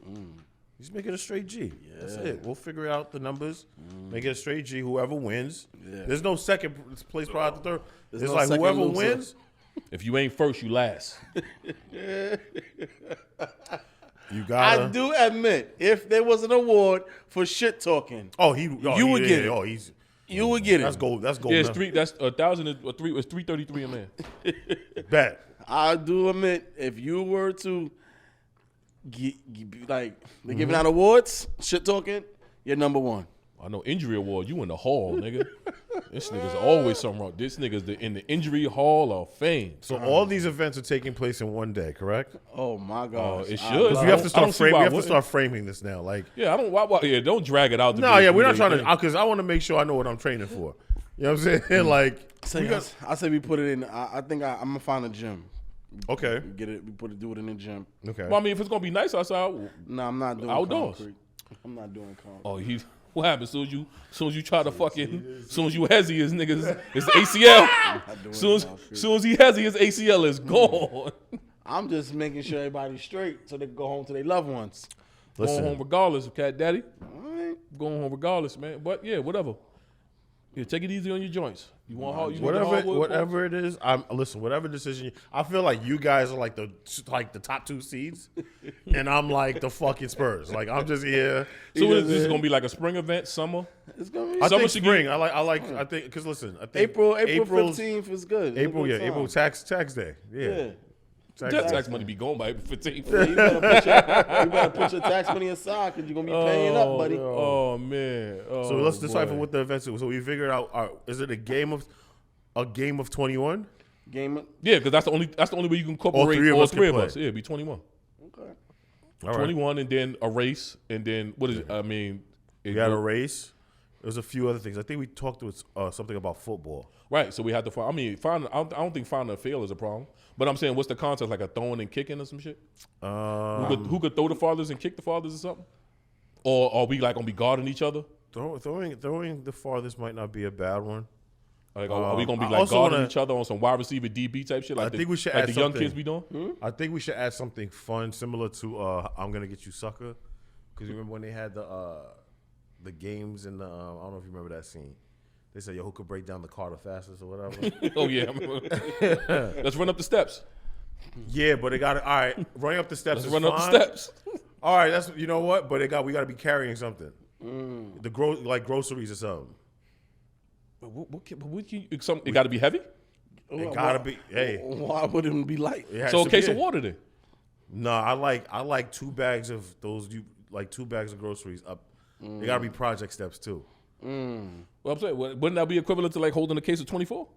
Just make it a straight G. That's it. We'll figure out the numbers. Make it a straight G. Whoever wins. Yeah. There's no second place prior to third. There's It's no like second whoever loser. wins. If you ain't first, you last. You I gotta. do admit, if there was an award for shit talking, Oh, You would get it. Oh, he's. you would get it. That's gold. That's gold. Yeah, it's three. That's 1,000 or three. It's 333 a man. Bet. I do admit, if you were to they're giving out awards, shit talking, you're number one. I know injury award. You in the hall, nigga. This nigga's always something wrong. This nigga's in the injury hall of fame. So all these events are taking place in one day, correct? Oh my god, it should. Because we have to I start don't see framing. why We I have to wouldn't. start framing this now. Like, Yeah, I don't. Why, don't drag it out. To no, be a yeah, we're not three-day trying to. thing. Because I want to make sure I know what I'm training for. You know what I'm saying? Like, I say we put it in. I think I'm gonna find a gym. okay, We get it. We do it in the gym. okay. Well, I mean, if it's gonna be nice outside, No, I'm not doing Outdoors. concrete. I'm not doing concrete. oh, what happened? As soon as you try to fucking, as soon as you hezzy, his niggas, his ACL. Soon as he hezzy, his ACL is gone. I'm just making sure everybody's straight so they can go home to their loved ones. Going home regardless, cat daddy. All right. Going home regardless, man. But yeah, whatever. Yeah, take it easy on your joints. You want hard, you want the hardwood Whatever it is, listen. Whatever decision, I feel like you guys are like the top two seeds, and I'm like the fucking Spurs. Like I'm just here. So this is gonna be like a spring event, summer. It's gonna be I Summer think should spring. get- I think because listen, I think April April's- 15th is good. April, It's a yeah, good April time. tax day. Yeah. That tax money be gone by April 15th. Yeah, you better put your tax money aside because you're gonna be paying up, buddy. Oh man. Oh, So let's decipher boy. what the events is. So we figured out: is it a game of 21? Game. Yeah, because that's the only way you can incorporate three of all us can three of play. us. Yeah, it'd be 21. Okay. All right. 21 and then a race and then what is it? I mean, We had a race. There's a few other things. I think we talked with something about football. right. So we had to find. I mean, find. I don't think finding a fail is a problem. But I'm saying, what's the contest? Like a throwing and kicking or some shit? Who could throw the farthest and kick the farthest or something? Or are we like gonna be guarding each other? Throwing the farthest might not be a bad one. Like, are we gonna be I like also guarding wanna- each other on some wide receiver DB type shit? Like I think we should like add the young something. kids be doing. I think we should add something fun, similar to "I'm Gonna Get You, Sucker," because you remember when they had the games in the I don't know if you remember that scene. They said, "Yo, who could break down the car the fastest or whatever." Oh yeah. Let's run up the steps. Yeah, but it got all right. Running up the steps Let's is run fine. up the steps. All right, that's you know what, but we got to be carrying something. The like groceries or something. It got to be heavy. It gotta be. Hey, Why wouldn't it be light? it has So a to case be. of water then. No, I like 2 bags of those. You like 2 bags of groceries up. They gotta be project steps too. Well, I'm saying, wouldn't that be equivalent to like holding a case of 24?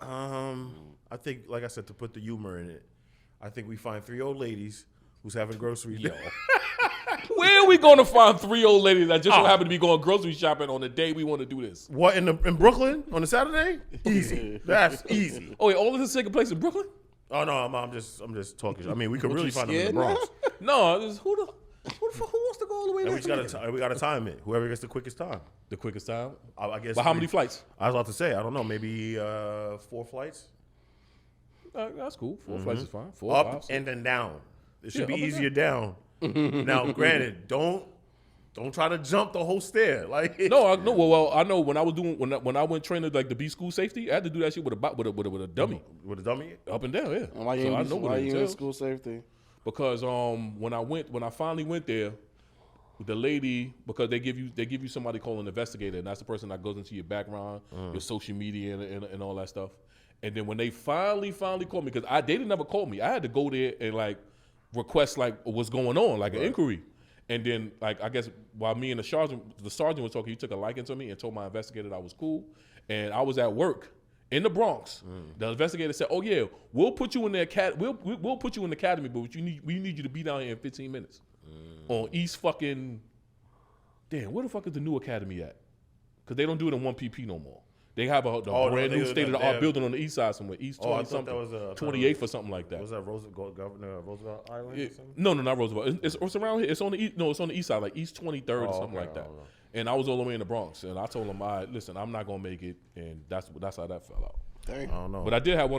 I think, like I said, to put the humor in it, I think we find 3 old ladies who's having groceries. Where are we going to find 3 old ladies that just so happen to be going grocery shopping on the day we want to do this? What in Brooklyn on a Saturday? Easy. That's easy. Oh, wait, all of this taking place in Brooklyn? Oh no, I'm just talking. I mean, we could really you find them in the scared Bronx. No, who the fuck wants to go all the way And there? we gotta time it. Whoever gets the quickest time. The quickest time. I guess. But how 3. many flights? I was about to say. I don't know. Maybe 4 flights. That's cool. 4 flights is fine. 4 Up 5, 6. and then down. It should Yeah, be up and easier down. Now, granted, don't try to jump the whole stair. Like No, I know. Well, I know when I was doing when I went training like to be school safety, I had to do that shit with a dummy with a dummy. up and down. Yeah. Why So I you know what it in entails. school safety? Because when I finally went there, the lady, because they give you somebody called an investigator, and that's the person that goes into your background, your social media and all that stuff. And then when they finally called me, because they didn't never call me, I had to go there and like request like what's going on, like an inquiry. And then like I guess while me and the sergeant was talking, he took a liking to me and told my investigator that I was cool. And I was at work in the Bronx. The investigator said, "Oh yeah, we'll put you in the we'll put you in the academy, but we need you to be down here in 15 minutes on East fucking. Damn, where the fuck is the new academy at? Because they don't do it in 1PP no more. They have a brand new state of the art building on the east side somewhere, East 20 I thought something, that was 28th or something like that. Was that Governor Roosevelt Island or something? No, not Roosevelt. It's around here. It's on the east. No, it's on the east side, like East 23rd or something like that. And I was all the way in the Bronx, and I told him, "All right, listen, I'm not gonna make it," and that's how that fell out. Dang. I don't know. But I did have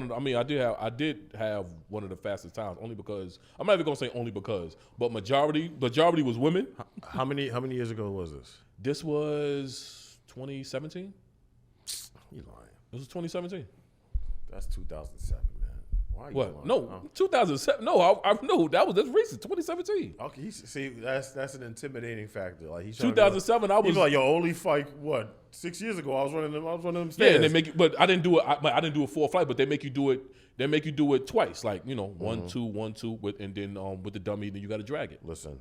I did have one of the fastest times, only because I'm not even gonna say only because, but majority was women. How many years ago was this? This was 2017. You lying? This was 2017. That's 2007, man. Why are you What? lying? No, 2007. No, I no, that's recent. 2017. Okay, see, that's an intimidating factor. Like he's trying to be 2007. I like, was he's like, yo, only fight what 6 years ago. I was running them yeah, stairs. and they make you, but I didn't do it. I didn't do a full flight, but they make you do it. They make you do it twice, like 1 2 1 2 with, and then with the dummy, then you got to drag it. Listen,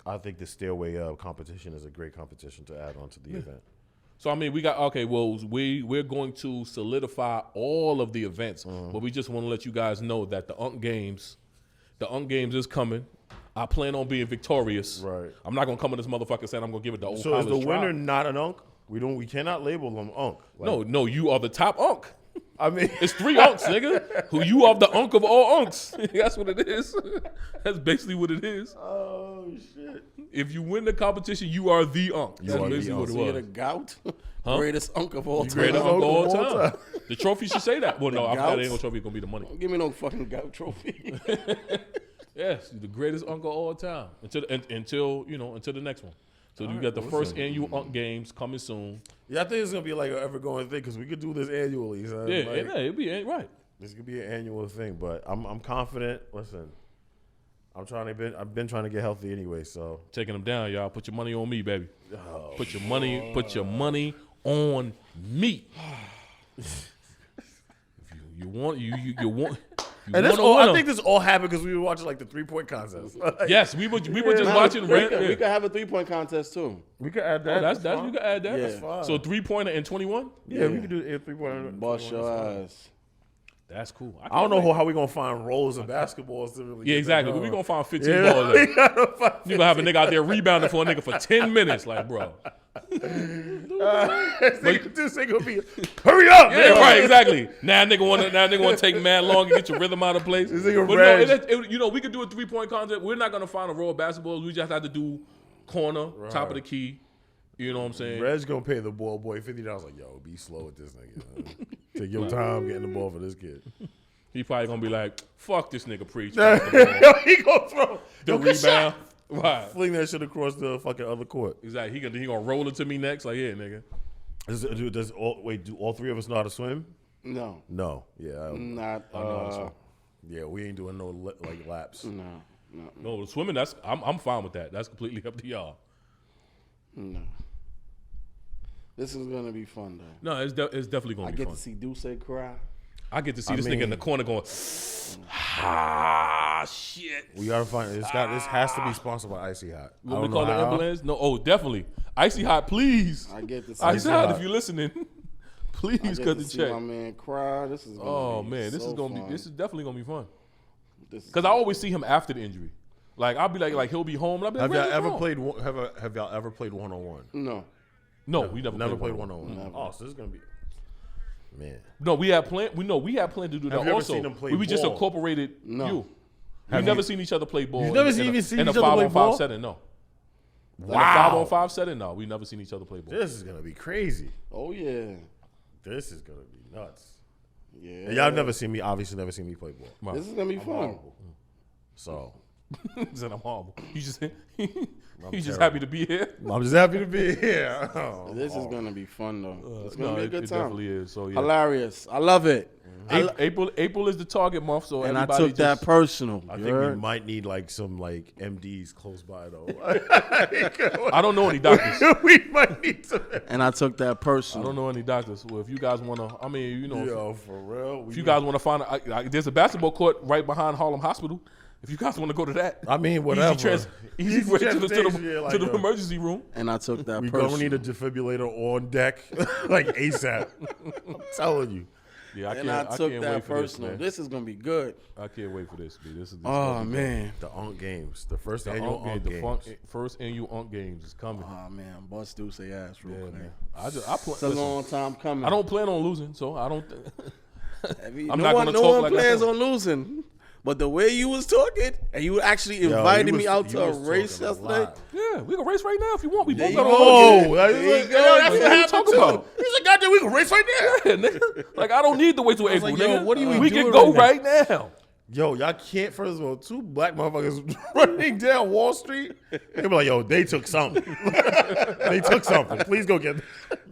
I think the stairway competition is a great competition to add on to the event. So I mean, we got okay. Well, we're going to solidify all of the events, but we just want to let you guys know that the Unk Games is coming. I plan on being victorious. Right. I'm not gonna come in this motherfucker saying I'm gonna give it the old. So is the college try. winner not an Unk? We cannot label them Unk. Like, No, you are the top Unk. I mean, It's 3 unks, nigga. Who you are the unk of all unks. That's what it is. That's basically what it is. oh shit. If you win the competition, you are the unk. That's are the basically unk. what it So you're the was. gout, greatest unk of all time. Greatest unk of all time. time. The trophy should say that. Well, no, after that Gouts? ain't gonna trophy. It's gonna be the money. Don't give me no fucking gout trophy. Yes, you're the greatest unk of all time until the next one. So you got the first annual Unk Games coming soon. Yeah, I think it's gonna be like an ever going thing because we could do this annually. Son. Yeah, Like, it'll be right. this could be an annual thing, but I'm confident. Listen, I've been trying to get healthy anyway, so Taking them down, y'all. Put your money on me, baby. Put your money on me. You want. And this all, I think this all happened because we were watching like the 3-point contest. Yes, we were just watching. We could have a 3-point contest too. We could add that. That's you can add that. Yeah. That's fine. So 3-pointer and 21. Yeah, we could do a 3-pointer. Bust your ass. That's cool. I don't know how we gonna find roles of basketballs to really. Yeah, get exactly. that We going. gonna find 15 balls. We gotta find You gonna have a nigga out there rebounding for a nigga for 10 minutes, like, bro. This nigga gonna be hurry up. Yeah, man. right, exactly. Now nigga wanna take mad long and get your rhythm out of place. This nigga But Reg. no, we could do a 3-point contest. We're not gonna find a row of basketballs. We just have to do corner, top of the key. You know what I'm saying? Reg's gonna pay the ball boy $50. Like, yo, be slow with this nigga. Take your time getting the ball for this kid. He probably gonna be like, fuck this nigga preach. He gonna throw The yo, good shot. rebound. Right. Fling that shit across the fucking other court. Exactly. He gonna roll it to me next. Like, yeah, nigga. Do all three of us know how to swim? No, No. Yeah. not. Yeah, we ain't doing no like laps. No, swimming. I'm fine with that. That's completely up to y'all. No. This is gonna be fun though. No, it's definitely gonna I be get fun. to see Duce cry. I get to see this nigga in the corner going, shit. We gotta find this. This has to be sponsored by Icy Hot. What we call the ambulance? No, definitely. Icy Hot, please. I get to see. Icy Hot, if you're listening, please I get cut to the see check. my man cry. This is. Gonna Oh be man, this so is gonna fun. be. This is definitely gonna be fun. This is Because I always see him after the injury. Like I'll be like he'll be home. And I'll be like, Have y'all "Where's ever home?" played? Have y'all ever played 1-on-1? No. No, we never played one. 1-on-1. Oh, so this is gonna be. Man, No, we had planned. We had planned to do that Have you ever also. seen them play We just ball? incorporated No. you. We've never seen each other play ball. You've never in even seen in each a other play 5-on-5 ball? setting. No. Wow. In a 5-on-5 setting. No, we never seen each other play ball. this is gonna be crazy. Oh yeah. This is gonna be nuts. Yeah. And y'all never seen me. Obviously, never seen me play ball. Wow. This is gonna be fun. Horrible. So He said I'm horrible. You just terrible. happy to be here. I'm just happy to be here. Oh, This is gonna be fun though. It's gonna No, be a it good time. definitely is. So yeah. Hilarious. I love it. April is the target month, so And I everybody took that just- personal. I you think we heard? might need like some like MDs close by though. I don't know any doctors. We might need some. And I took that I personal. don't know any doctors. Well, if you guys want to, I mean, you know, Yo, for real. if you guys want to find, there's a basketball court right behind Harlem Hospital. If you guys want to go to that, I mean, whatever. Easy way to transportation, yeah, like, the yo, emergency room. And I took that We personal. gonna need a defibrillator on deck, like ASAP. I'm telling you. Yeah, I And I can't took wait that for this, personal. man. This is gonna be good. I can't wait for this, B. This is Oh gonna be man. The UNC games, the first good. annual UNC games. First annual UNC games is coming. Oh man, bust Duce ass real Yeah, quick. man. It's a long time coming. I don't plan on losing, so I don't. No I'm not one, gonna no talk one like I plans thought. on losing. But the way you was talking, and you actually invited me out to a race yesterday. Yeah, we can race right now if you want. We both you got go. on. Oh, There you go. that's What what you happened talking too. about? He's like, goddamn, we can race right there. Yeah, nigga. Like I don't need to wait till April, like, yo, nigga. what are you we doing can go right right now. Yo, y'all can't. First of all, two black motherfuckers running down Wall Street. They be like, yo, they took something. They took something. Please go get.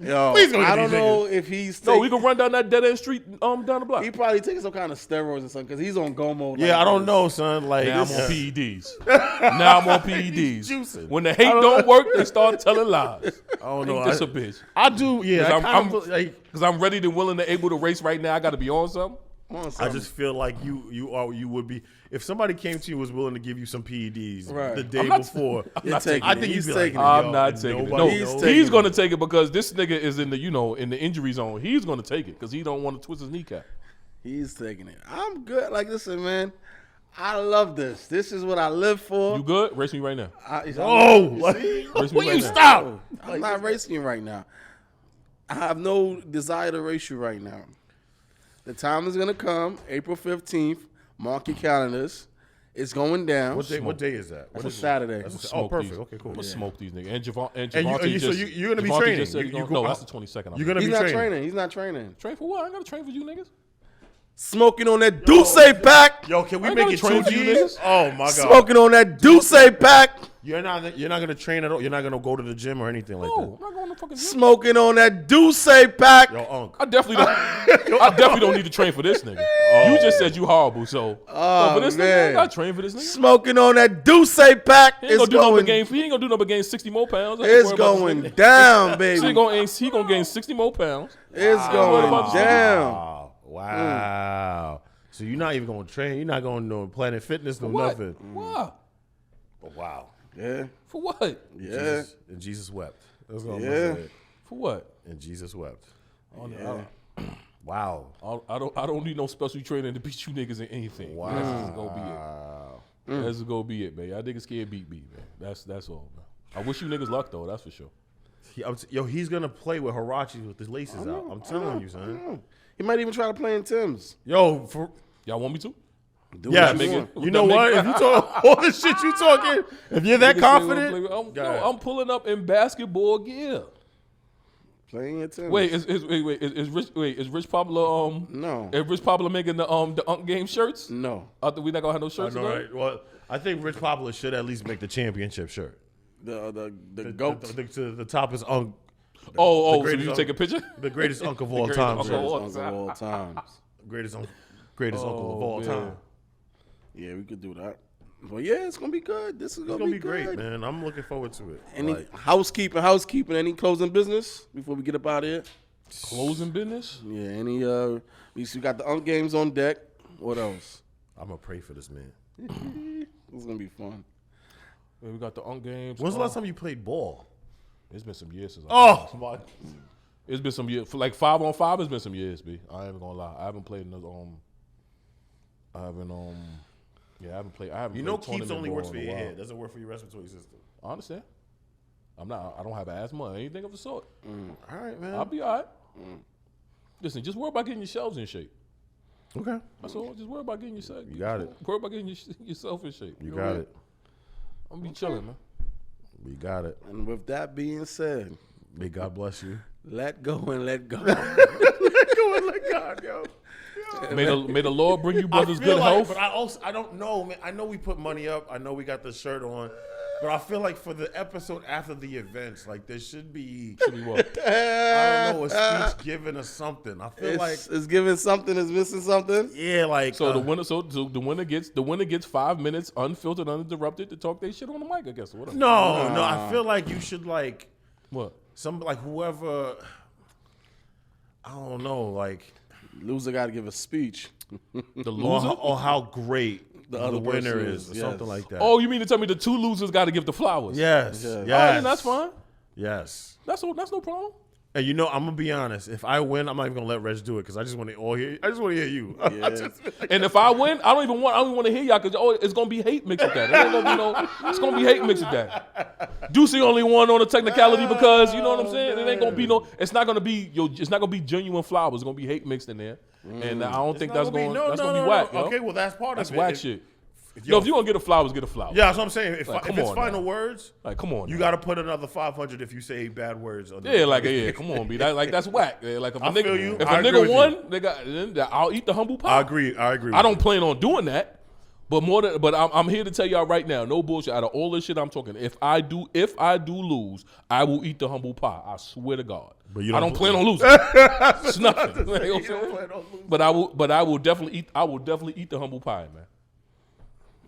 Yo, Please go get I don't these know if he's. No, we can run down that dead end street down the block. He probably taking some kind of steroids or something because he's on go mode. Yeah, I don't know, son. Like, Now I'm on PEDs. Now I'm on PEDs. juicing. When the hate don't work, they start telling lies. I don't know. Ain't this a bitch? I do. Yeah, Because I kind of like. Because I'm ready and willing and able to race right now. I got to be on something. I just feel like you would be if somebody came to you and was willing to give you some PEDs Right. the day I'm not- before. You're taking I it. think He's you'd be like, taking it. yo, I'm not and taking it. nobody No, knows. he's going to take it because this nigga is in the in the injury zone. He's going to take it because he don't want to twist his kneecap. He's taking it. I'm good. Like, listen, man. I love this. This is what I live for. You good? Race me right now. Oh, Race me will you right now. stop? I'm not racing you right now. I have no desire to race you right now. The time is going to come, April 15th. Mark your calendars. It's going down. What day is that? That's What a is it? Saturday. That's a- Smoke oh, perfect. these. Okay, cool. I'm gonna smoke these niggas. And Javante And you- so just, you're gonna be Javante training. just said You- he's you gonna- go- no, that's the 22nd. You're gonna He's be not training. training. He's not training. train for what? I ain't got to train for you niggas. Smoking on that Duce pack. Yo, can we I make gotta it train two for you G's? niggas. Oh my god. Smoking on that Duce pack. You're not gonna train at all. You're not gonna go to the gym or anything like No, that. I'm not going to fucking gym. Smoking on that Douce pack. Yo, Unc. I definitely don't need to train for this nigga. You just said you horrible, so for this nigga, I gotta train for this nigga. Smoking on that Douce pack. He ain't gonna do nothing but gain. He ain't gonna do nothing but gain 60 more pounds. It's going down, baby. He gonna gain 60 more pounds. It's going down. Wow. So you're not even gonna train. You're not gonna know Planet Fitness, no What? nothing. Why? But wow. Yeah. For what? Yeah. And Jesus wept. That's what I'm Yeah. gonna say. For what? And Jesus wept. Yeah. Wow. I don't need no special training to beat you niggas in anything. Wow. That's just gonna be it. That's just gonna be it, man. Y'all niggas can't beat me, man. That's all, man. I wish you niggas luck though. That's for sure. Yo, he's gonna play with Hirachis with his laces out. I'm telling you, son. He might even try to play in Tim's. Yo, Y'all want me to? Do yeah, what you want. you know what? If you talk all the shit you talking, if you're that confident, I'm pulling up in basketball gear. Playing in Tim's. Wait, is Rich Pablo No. Is Rich Pablo making the Unk game shirts? No. I think we not gonna have no I shirts. know, on? right? Well, I think Rich Poplar should at least make the championship shirt. The goat. The top is Unc. Oh, so greatest you Unk- take a picture? The greatest Unc of all greatest time. Unc sir. of all Uncle of all times. Greatest Uncle of all man. time. Yeah, we could do that. But yeah, it's gonna be good. This is It's gonna, gonna be good. great, man. I'm looking forward to it. Any Like, housekeeping? Any closing business before we get up out of here? Closing business? Yeah. Any we got the Unk games on deck. What else? I'm gonna pray for this man. It's gonna be fun. Yeah, we got the Unk games. When's the last time you played ball? It's been some years since. Oh, It's been some years. For like 5-on-5, it's been some years, B. I ain't gonna lie. I haven't played in the I haven't played. I haven't. you know, played keeps tournament only ball works in for a your while. head. Doesn't work for your respiratory system. I understand. I don't have asthma or anything of the sort. All right, man. I'll be all right. Listen, just worry about getting your shelves in shape. Okay. That's all. Just worry about getting yourself. You got it. Worry about getting yourself in shape. You know got what? it. I'm gonna be chilling, man. We got it. And with that being said, May God bless you. let go and let go. God, yo. May the Lord bring you brothers I feel good like, health. but I don't know, man. I know we put money up. I know we got the shirt on. But I feel like for the episode after the events, like there should be, Should be what? I don't know, a speech given or something. I feel like, It's giving something. It's missing something. yeah, like So the winner gets 5 minutes unfiltered, uninterrupted to talk their shit on the mic. I guess or whatever. no. I feel like you should like What? some like whoever. I don't know, like Loser got to give a speech. The or, loser? or how great the other winner person is, or is, something yes. like that. Oh, you mean to tell me the two losers got to give the flowers? yes, Yeah. All yes, right, then that's fine. Yes. That's no problem. And you know, I'm gonna be honest. If I win, I'm not even gonna let Reg do it because I just want to hear. I just want to hear you. And if I win, I don't even want to hear y'all because it's gonna be hate mixed with that. It ain't gonna be it's gonna be hate mixed with that. Ducey only won on a technicality because you know what I'm saying. It ain't gonna be it's not gonna be it's not gonna be genuine flowers. It's gonna be hate mixed in there, and I don't think that's gonna be whack. Yo. Okay, well that's part That's of it. whack shit. Yo, if you gonna get a flowers, get a flower. Yeah, that's what I'm saying. If come it's on final now. words, Like, come on. you now. got to put another 500 if you say bad words. Come on, B. That's whack. Yeah, like if I a nigga, feel you. if I a agree nigga with won, you. then I'll eat the humble pie. I agree. I agree. I don't plan on doing that, but I'm here to tell y'all right now, no bullshit. Out of all this shit I'm talking, if I do lose, I will eat the humble pie. I swear to God. But you I don't don't plan on losing. It's nothing. You know what I'm saying? But I will definitely eat the humble pie, man.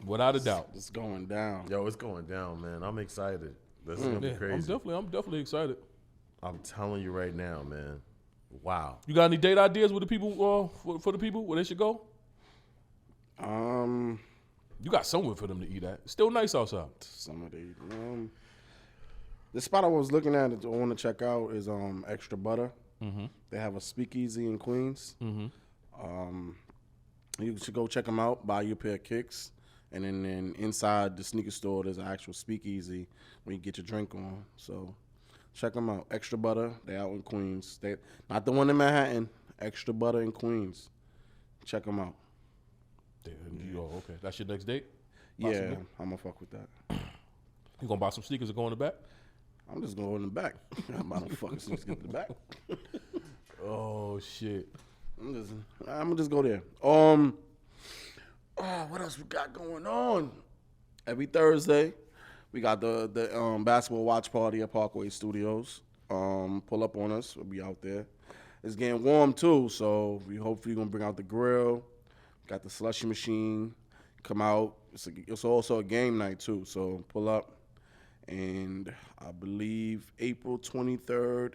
Without a doubt. It's going down. Yo, it's going down, man. I'm excited. This is gonna be Yeah, crazy. I'm definitely excited. I'm telling you right now, man. Wow. You got any date ideas with the people for the people where they should go? You got somewhere for them to eat at. It's still nice outside. Some of the the spot I was looking at, I want to check out is Extra Butter. Mm-hmm. They have a speakeasy in Queens. Mm-hmm. You should go check them out. Buy you a pair of kicks, and then inside the sneaker store, there's an actual speakeasy where you get your drink on. So check them out. Extra Butter. They out in Queens. They not the one in Manhattan. Extra Butter in Queens. Check them out. Oh, okay. That's your next date? Yeah, Possibly? I'm gonna fuck with that. You gonna buy some sneakers and go in the back? I'm just going in the back. I'm about to fucking sneakers get in the back. Oh shit. I'm gonna just go there. What else we got going on? Every Thursday, We got the basketball watch party at Parkway Studios. Pull up on us. We'll be out there. It's getting warm too, so we hopefully gonna bring out the grill. Got the slushy machine. Come out. It's also a game night too, so pull up. And I believe April 23rd,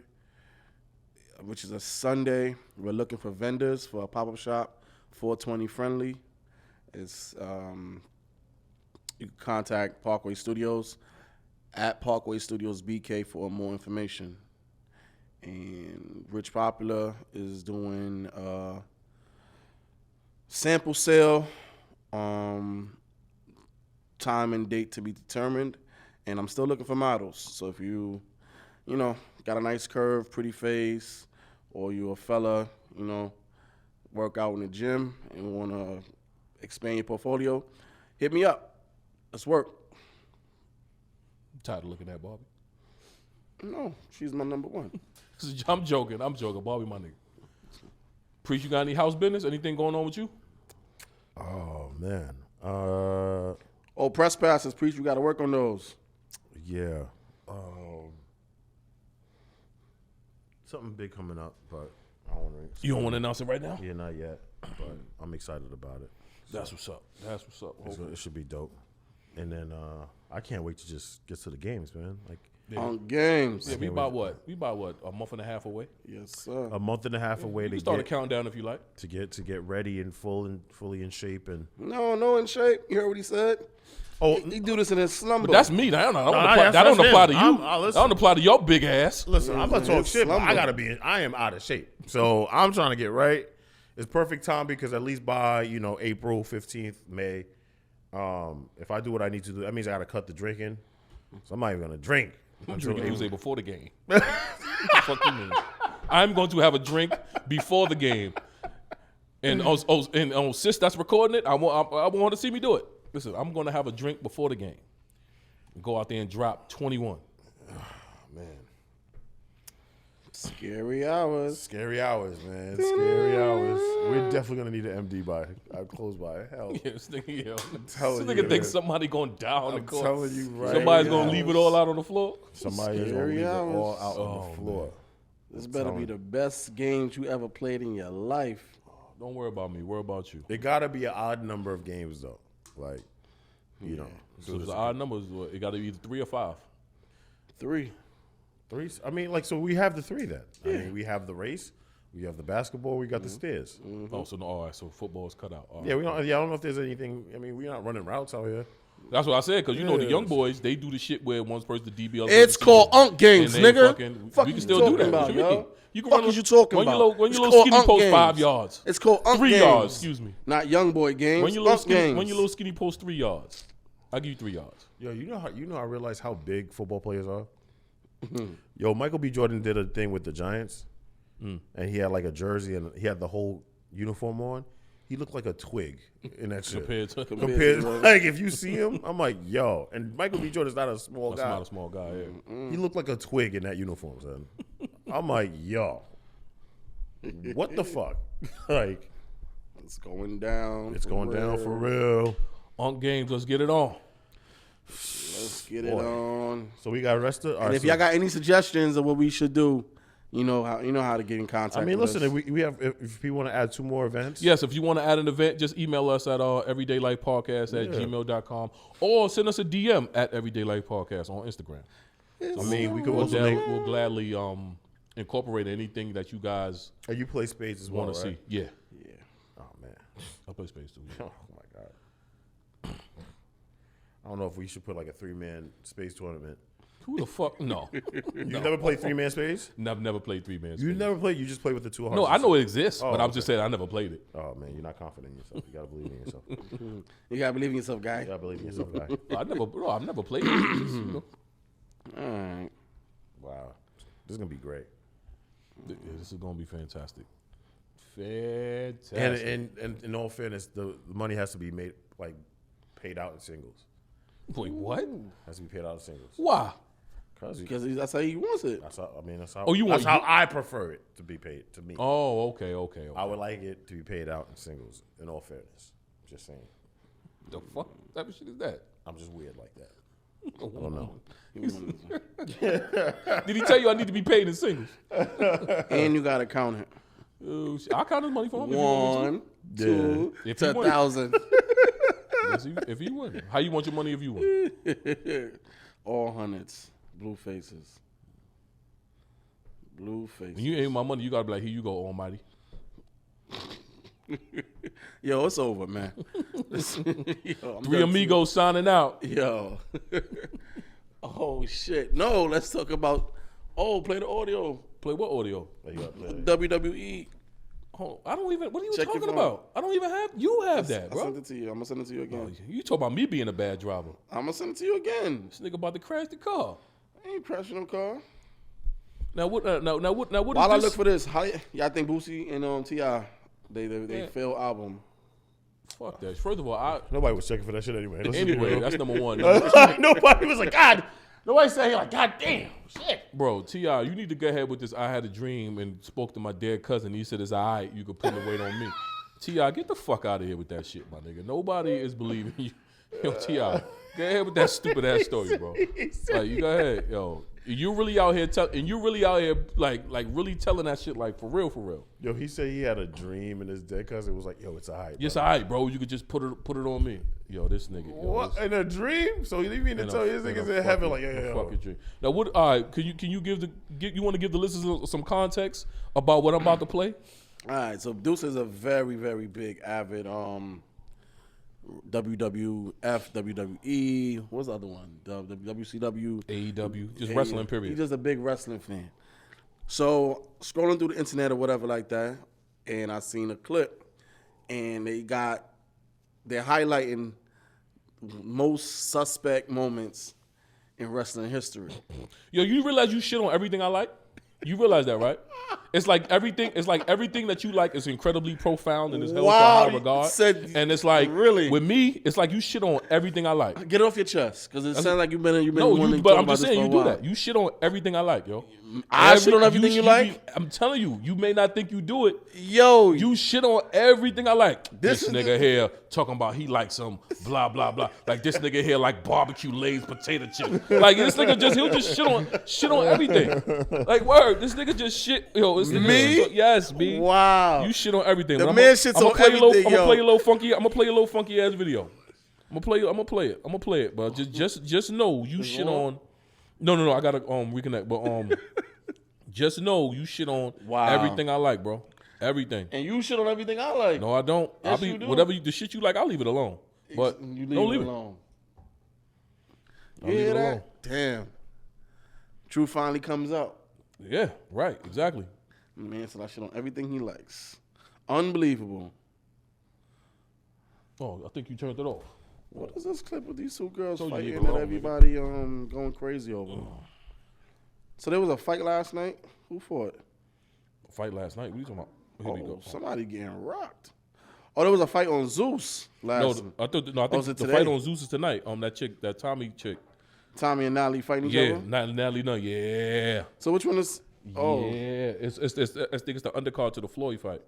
which is a Sunday, we're looking for vendors for a pop-up shop, 420 friendly. It's you can contact Parkway Studios at Parkway Studios BK for more information. And Rich Popular is doing a sample sale, time and date to be determined. And I'm still looking for models. So if you got a nice curve, pretty face, or you're a fella, work out in the gym and want to expand your portfolio, hit me up. Let's work. I'm tired of looking at Barbie. No, she's my number one. I'm joking. Barbie, my nigga. Priest, you got any house business? Anything going on with you? Oh man. Press passes, Priest. We got to work on those. Yeah. Something big coming up, but I don't want to. You don't want to announce it right now? Yeah, not yet, but I'm excited about it. That's what's up. It should be dope. And then I can't wait to just get to the games, man. Like On games. Yeah, we about what? A month and a half away? Yes, sir. a month and a half away You to can start a get countdown if you like. to get ready and fully in shape and. No in shape. You heard what he said? Oh, He do this in his slumber. But that's me. That don't that's apply to him. you. listen. That don't apply to your big ass. Listen, I'm gonna talk It's shit, but I slumber. gotta be. I am out of shape, so I'm trying to get right. It's perfect time because at least by April 15th, May, if I do what I need to do, that means I gotta cut the drinking. So I'm not even gonna drink I'm until drinking April. Tuesday before the game. What the fuck you mean? I'm going to have a drink before the game. And sis that's recording it, I want her to see me do it. Listen, I'm going to have a drink before the game. Go out there and drop 21. Man, Scary hours. scary hours, man. Scary hours. We're definitely gonna need an MD by close by. Hell, Yeah, this nigga, this telling nigga you, thinks man. somebody going down the I'm court. telling you right. Somebody's going to leave it all out on the floor. Somebody is gonna Scary leave it hours. all out on the floor. This better be the best games you ever played in your life. Don't worry about me. Worry about you. It gotta be an odd number of games though. Like, So the odd numbers, it got to be either 3 or 5. 3. three. I mean, like, so we have the three then. I mean, we have the race, we have the basketball, we got the stairs. Oh, so no, all right. So football is cut out. All right. Yeah, we don't. Yeah, I don't know if there's anything. I mean, we're not running routes out here. That's what I said, because the young Yes. boys, they do the shit where one's person the DB. other It's person called the receiver. Unk games, And they nigga. we can still do that. About, What you mean? yo? You can Fuck run is you talking when about? You when It's you little called skinny Unk post games. 5 yards. It's called Unk 3 games. yards, excuse me. Not young boy games. When you little Unk skinny, games. when you little skinny post 3 yards, I'll give you 3 yards. Yo, I realized how big football players are. Yo, Michael B. Jordan did a thing with the Giants, and he had like a jersey and he had the whole uniform on. He looked like a twig in that shit. Compared to, like, if you see him, I'm like, yo. And Michael B. Jordan's not a small That's guy. not a small guy, yeah. He looked like a twig in that uniform, son. I'm like, yo, what the fuck? Like, It's going down. it's going down for real. On games, let's get it on. Let's get it Boy. on. So we got arrested. All And right, if so- y'all got any suggestions of what we should do, you know how to get in contact. I mean, with listen, us. if people want to add 2 more events, Yes, if you want to add an event, just email us at everydaylifepodcast@gmail.com or send us a DM at everydaylifepodcast on Instagram. I mean, we could We'll, also make. we'll gladly incorporate anything that you guys And you play spades as well, want to right? see. Yeah, Oh man, I play space too. oh my god. I don't know if we should put like a 3-man space tournament. Who the fuck? No, You never played 3-man space? I've never played 3-man. You never played. You just pllayed with the 2 hearts. No, I know it exists, Oh, but I'm okay. just saying I never played it. Oh man, you're not confident in yourself. You gotta believe in yourself. You gotta believe in yourself, guy. You gotta believe in yourself, guy. I've never played it. Just, All right. Wow, this is gonna be great. This is gonna be fantastic. Fantastic. And in all fairness, the money has to be paid out in singles. Wait, what? Has to be paid out in singles. Why? Because that's how he wants it. That's how. I mean, that's how. Oh, you that's want- how I prefer it to be paid to me. Oh, okay. I would like it to be paid out in singles. In all fairness, just saying. The fuck type of shit is that? I'm just weird like that. I don't know. Did he tell you I need to be paid in singles? And you got to count it. I'll count his money for him. If you want me 1, 2, If to he won. 1,000. if he won. How you want your money if you won? All hundreds. Blue faces. Blue faces. When you ain't my money, you gotta be like, here you go, Almighty. Yo, it's over, man. Yo, I'm 3 done amigos signing out. Yo. Oh, shit. No, let's talk about, play the audio. Play what audio? WWE. Oh, I don't even. What are you Check your talking phone. about? I don't even have. You have that, I bro. sent it to you. I'm going to send it to you again. You talk about me being a bad driver. I'm going to send it to you again. This nigga about to crash the car. I ain't crashing no car. Now what? Now what? While I is look this? for this, how y'all think Boosie and T.I., they failed album? Fuck that. First of all, Nobody was checking for that shit anyway. anyway, that's number one. Nobody was like, God. Nobody said, like, God damn, shit. Bro, T.I., you need to go ahead with this. I had a dream and spoke to my dead cousin. He said, it's all right. You can put the weight on me. T.I., get the fuck out of here with that shit, my nigga. Nobody is believing you. Yo, T.I., go ahead with that stupid ass story, bro. Like, you go ahead, yo. You really out here like really telling that shit like for real. Yo, he said he had a dream and his dead cousin was like, yo, it's all right. Yes, all right, bro. You could just put it on me. Yo, this nigga. Yo, What? In a dream? So you mean to tell his niggas in heaven like, yo. Fucking dream. Now, what? All right, can you you want to give the listeners some context about what I'm about to play? All right, so Deuce is a very, very big, avid WWF, WWE, what's the other one? WCW. AEW, just wrestling, period. He's just a big wrestling fan. So, scrolling through the internet or whatever like that, and I seen a clip, and they're highlighting most suspect moments in wrestling history. Yo, you realize you shit on everything I like? You realize that, right? It's like everything that you like is incredibly profound and is held to high regard. And it's like, really? With me, it's like you shit on everything I like. Get it off your chest, because it sounds like you've been No, wanting to but talk I'm about just this saying for you a do while. that. You shit on everything I like, yo. I shit on everything you like? I'm telling you, you may not think you do it. Yo, You shit on everything I like. This This is nigga here talking about he likes some blah blah blah. Like this nigga here like barbecue Lay's potato chips. Like this nigga he'll just shit on everything. Like word, this nigga just shit. Yo, this nigga, Me? Yes, B. wow. You shit on everything. The But man shits on everything, I'm yo. gonna play a little funky. I'm gonna play a little funky ass video. I'm gonna play it. But just know you shit on. No. I gotta reconnect. But just know you shit on everything I like, bro. Everything. And you shit on everything I like. No, I don't. Yes, you do. Whatever the shit you like, I'll leave it alone. But You don't leave it it. alone. I'll You leave hear it alone. that? Damn. Truth finally comes out. Yeah, right. Exactly. Man said I shit on everything he likes. Unbelievable. Oh, I think you turned it off. What is this clip with these two girls Told you fighting leave it that alone, everybody going crazy over? So there was a fight last night. Who fought? Fight last night. What are you talking about? Here we go. Somebody getting rocked. Oh, there was a fight on Zeus last night. I think was the it today? fight on Zeus is tonight. That chick, that Tommy chick. Tommy and Natalie fighting each Yeah, other. Natalie. No, yeah. So which one is? Oh, Yeah. It's I think it's the undercard to the Floyd fight.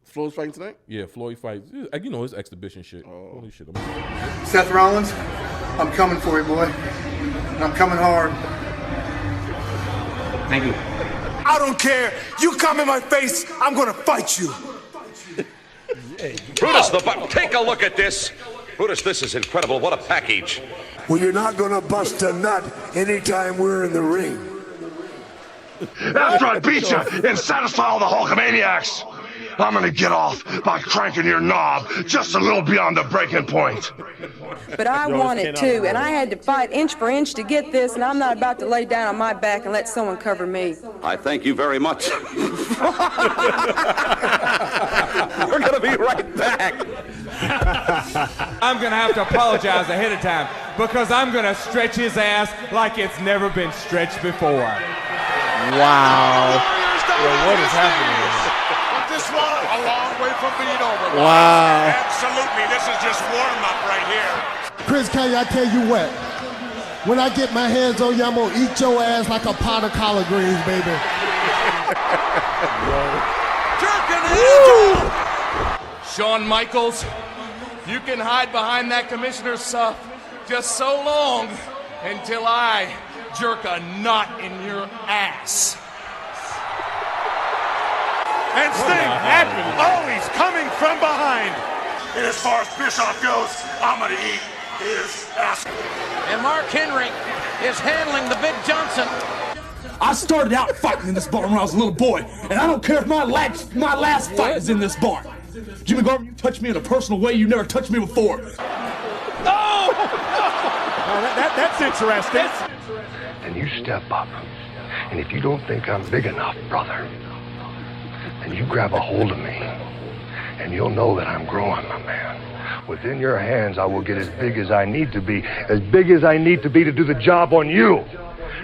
Flo's fighting tonight. Yeah, Floyd fight. You know his exhibition shit. Holy shit. Seth Rollins, I'm coming for you, boy. And I'm coming hard. Thank you. I don't care. You come in my face, I'm gonna fight you. Brutus, take a look at this. Brutus, this is incredible. What a package. Well, you're not gonna bust a nut anytime we're in the ring. After I beat you and satisfy all the Hulkamaniacs, I'm gonna get off by cranking your knob just a little beyond the breaking point. But I wanted to, and I had to fight inch for inch to get this, and I'm not about to lay down on my back and let someone cover me. I thank you very much. We're going to be right back. I'm gonna have to apologize ahead of time because I'm gonna stretch his ass like it's never been stretched before. Wow. What is happening? This one a long way from being over. Wow. Absolutely, this is just warm up right here. Chris Kelly, I tell you what. When I get my hands on you, I'm gonna eat your ass like a pot of collard greens, baby. Shawn Michaels, you can hide behind that commissioner's just so long, until I jerk a knot in your ass. And Sting, always coming from behind. And as far as Bischoff goes, I'm gonna eat his ass. And Mark Henry is handling the Big Johnson. I started out fighting in this barn when I was a little boy, and I don't care if my last fight is in this barn. Jimmy Garvin, you touched me in a personal way you never touched me before. Oh! That's interesting. And you step up, and if you don't think I'm big enough, brother, then you grab a hold of me, and you'll know that I'm growing, my man. Within your hands, I will get as big as I need to be to do the job on you.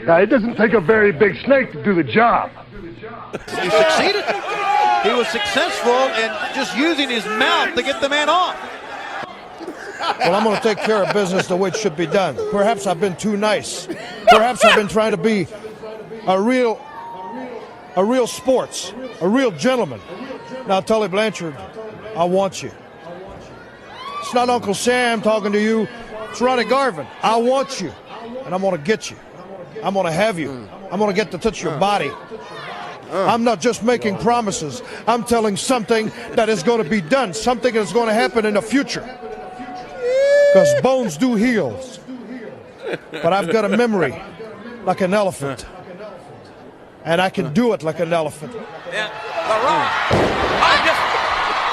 Now, it doesn't take a very big snake to do the job. He succeeded. He was successful in just using his mouth to get the man off. Well, I'm going to take care of business the way it should be done. Perhaps I've been too nice. Perhaps I've been trying to be a real sports, a real gentleman. Now, Tully Blanchard, I want you. It's not Uncle Sam talking to you. It's Ronnie Garvin. I want you, and I'm going to get you. I'm going to have you. I'm going to get to touch your body. I'm not just making promises. I'm telling something that is going to be done, something that's going to happen in the future. Because bones do heal. But I've got a memory like an elephant. And I can do it like an elephant. And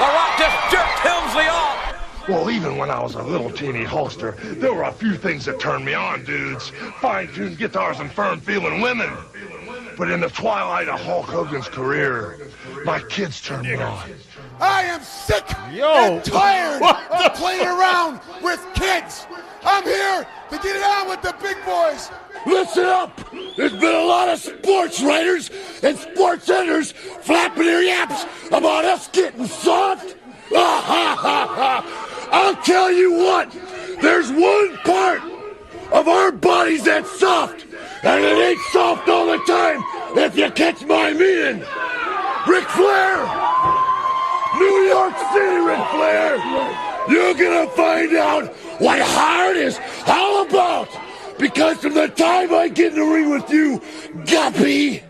The Rock just jerked Helmsley off. Well, even when I was a little teeny Hulkster, there were a few things that turned me on, dudes. Fine-tuned guitars and firm-feeling women. But in the twilight of Hulk Hogan's career, my kids turned me on. I am sick and tired of playing around with kids. I'm here to get it on with the big boys. Listen up! There's been a lot of sports writers and sports editors flapping their yaps about us getting soft. I'll tell you what, there's one part of our bodies that's soft, and it ain't soft all the time, if you catch my meaning. Ric Flair! New York City, Ric Flair! You're gonna find out what hard is all about, because from the time I get in the ring with you, Guppy,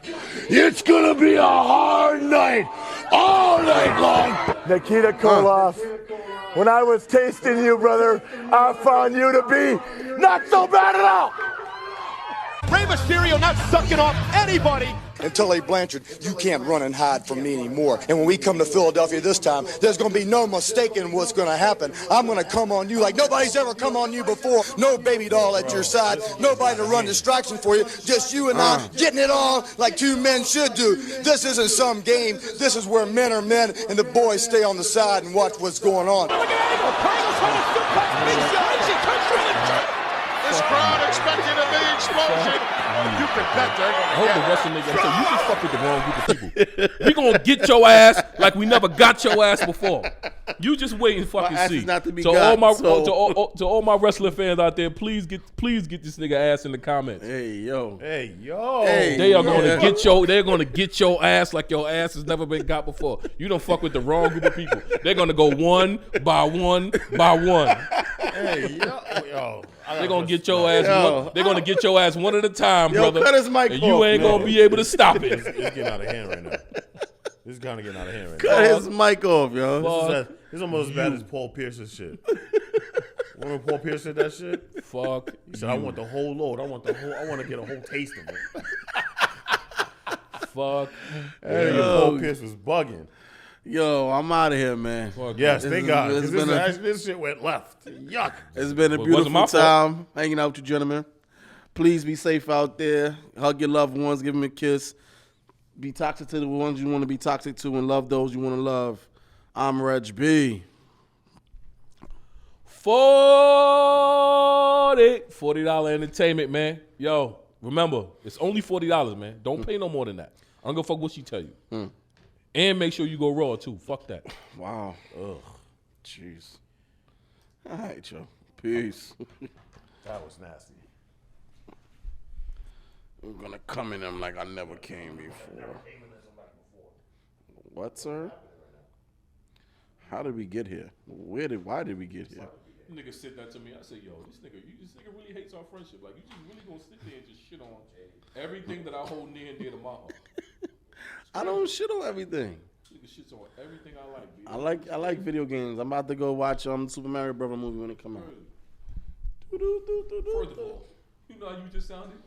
it's gonna be a hard night, all night long. Nikita Koloff, when I was tasting you, brother, I found you to be not so bad at all. Rey Mysterio not sucking off anybody. And Tully Blanchard, you can't run and hide from me anymore. And when we come to Philadelphia this time, there's going to be no mistaking what's going to happen. I'm going to come on you like nobody's ever come on you before. No baby doll at your side. Nobody to run distraction for you. Just you and I getting it on like two men should do. This isn't some game. This is where men are men and the boys stay on the side and watch what's going on. This crowd expecting a big explosion. You can bet they're I hope the wrestling nigga tell you just fuck with the wrong group of people. We gonna get your ass like we never got your ass before. You just wait and fucking see. Not to be to got, all my wrestling fans out there, please get this nigga ass in the comments. Hey yo. Hey yo. They are gonna get they're gonna get your ass like your ass has never been got before. You don't fuck with the wrong group of people. They're gonna go one by one by one. Hey yo. They're gonna get your ass. They're gonna get your ass one at a time, brother. Cut his mic and you off, ain't gonna be able to stop it. It's getting out of hand right now. This is kind of getting out of hand right now. Cut his mic off, yo. This is almost as bad as Paul Pierce's shit. When Paul Pierce said that shit, fuck. He said, "I want the whole load. I want to get a whole taste of it." Fuck. Hey, Paul Pierce was bugging. Yo, I'm out of here, man. Yes, thank God. This shit went left. Yuck. It's been a beautiful time hanging out with you, gentlemen. Please be safe out there. Hug your loved ones. Give them a kiss. Be toxic to the ones you want to be toxic to and love those you want to love. I'm Reg B. $40 entertainment, man. Yo, remember, it's only $40, man. Don't pay no more than that. I don't give a fuck what she tell you. And make sure you go raw, too. Fuck that. Wow. Ugh. Jeez. All right, yo. Peace. That was nasty. I'm going to come in them like I never came before. What, sir? How did we get here? Why did we get here? Nigga said that to me. I said, yo, this nigga really hates our friendship. Like, you just really gonna sit there and just shit on everything that I hold near and dear to my heart. I don't shit on everything. Nigga shits on everything I like, B. I like video games. I'm about to go watch Super Mario Brother movie when it come out. First of all, you know how you just sounded?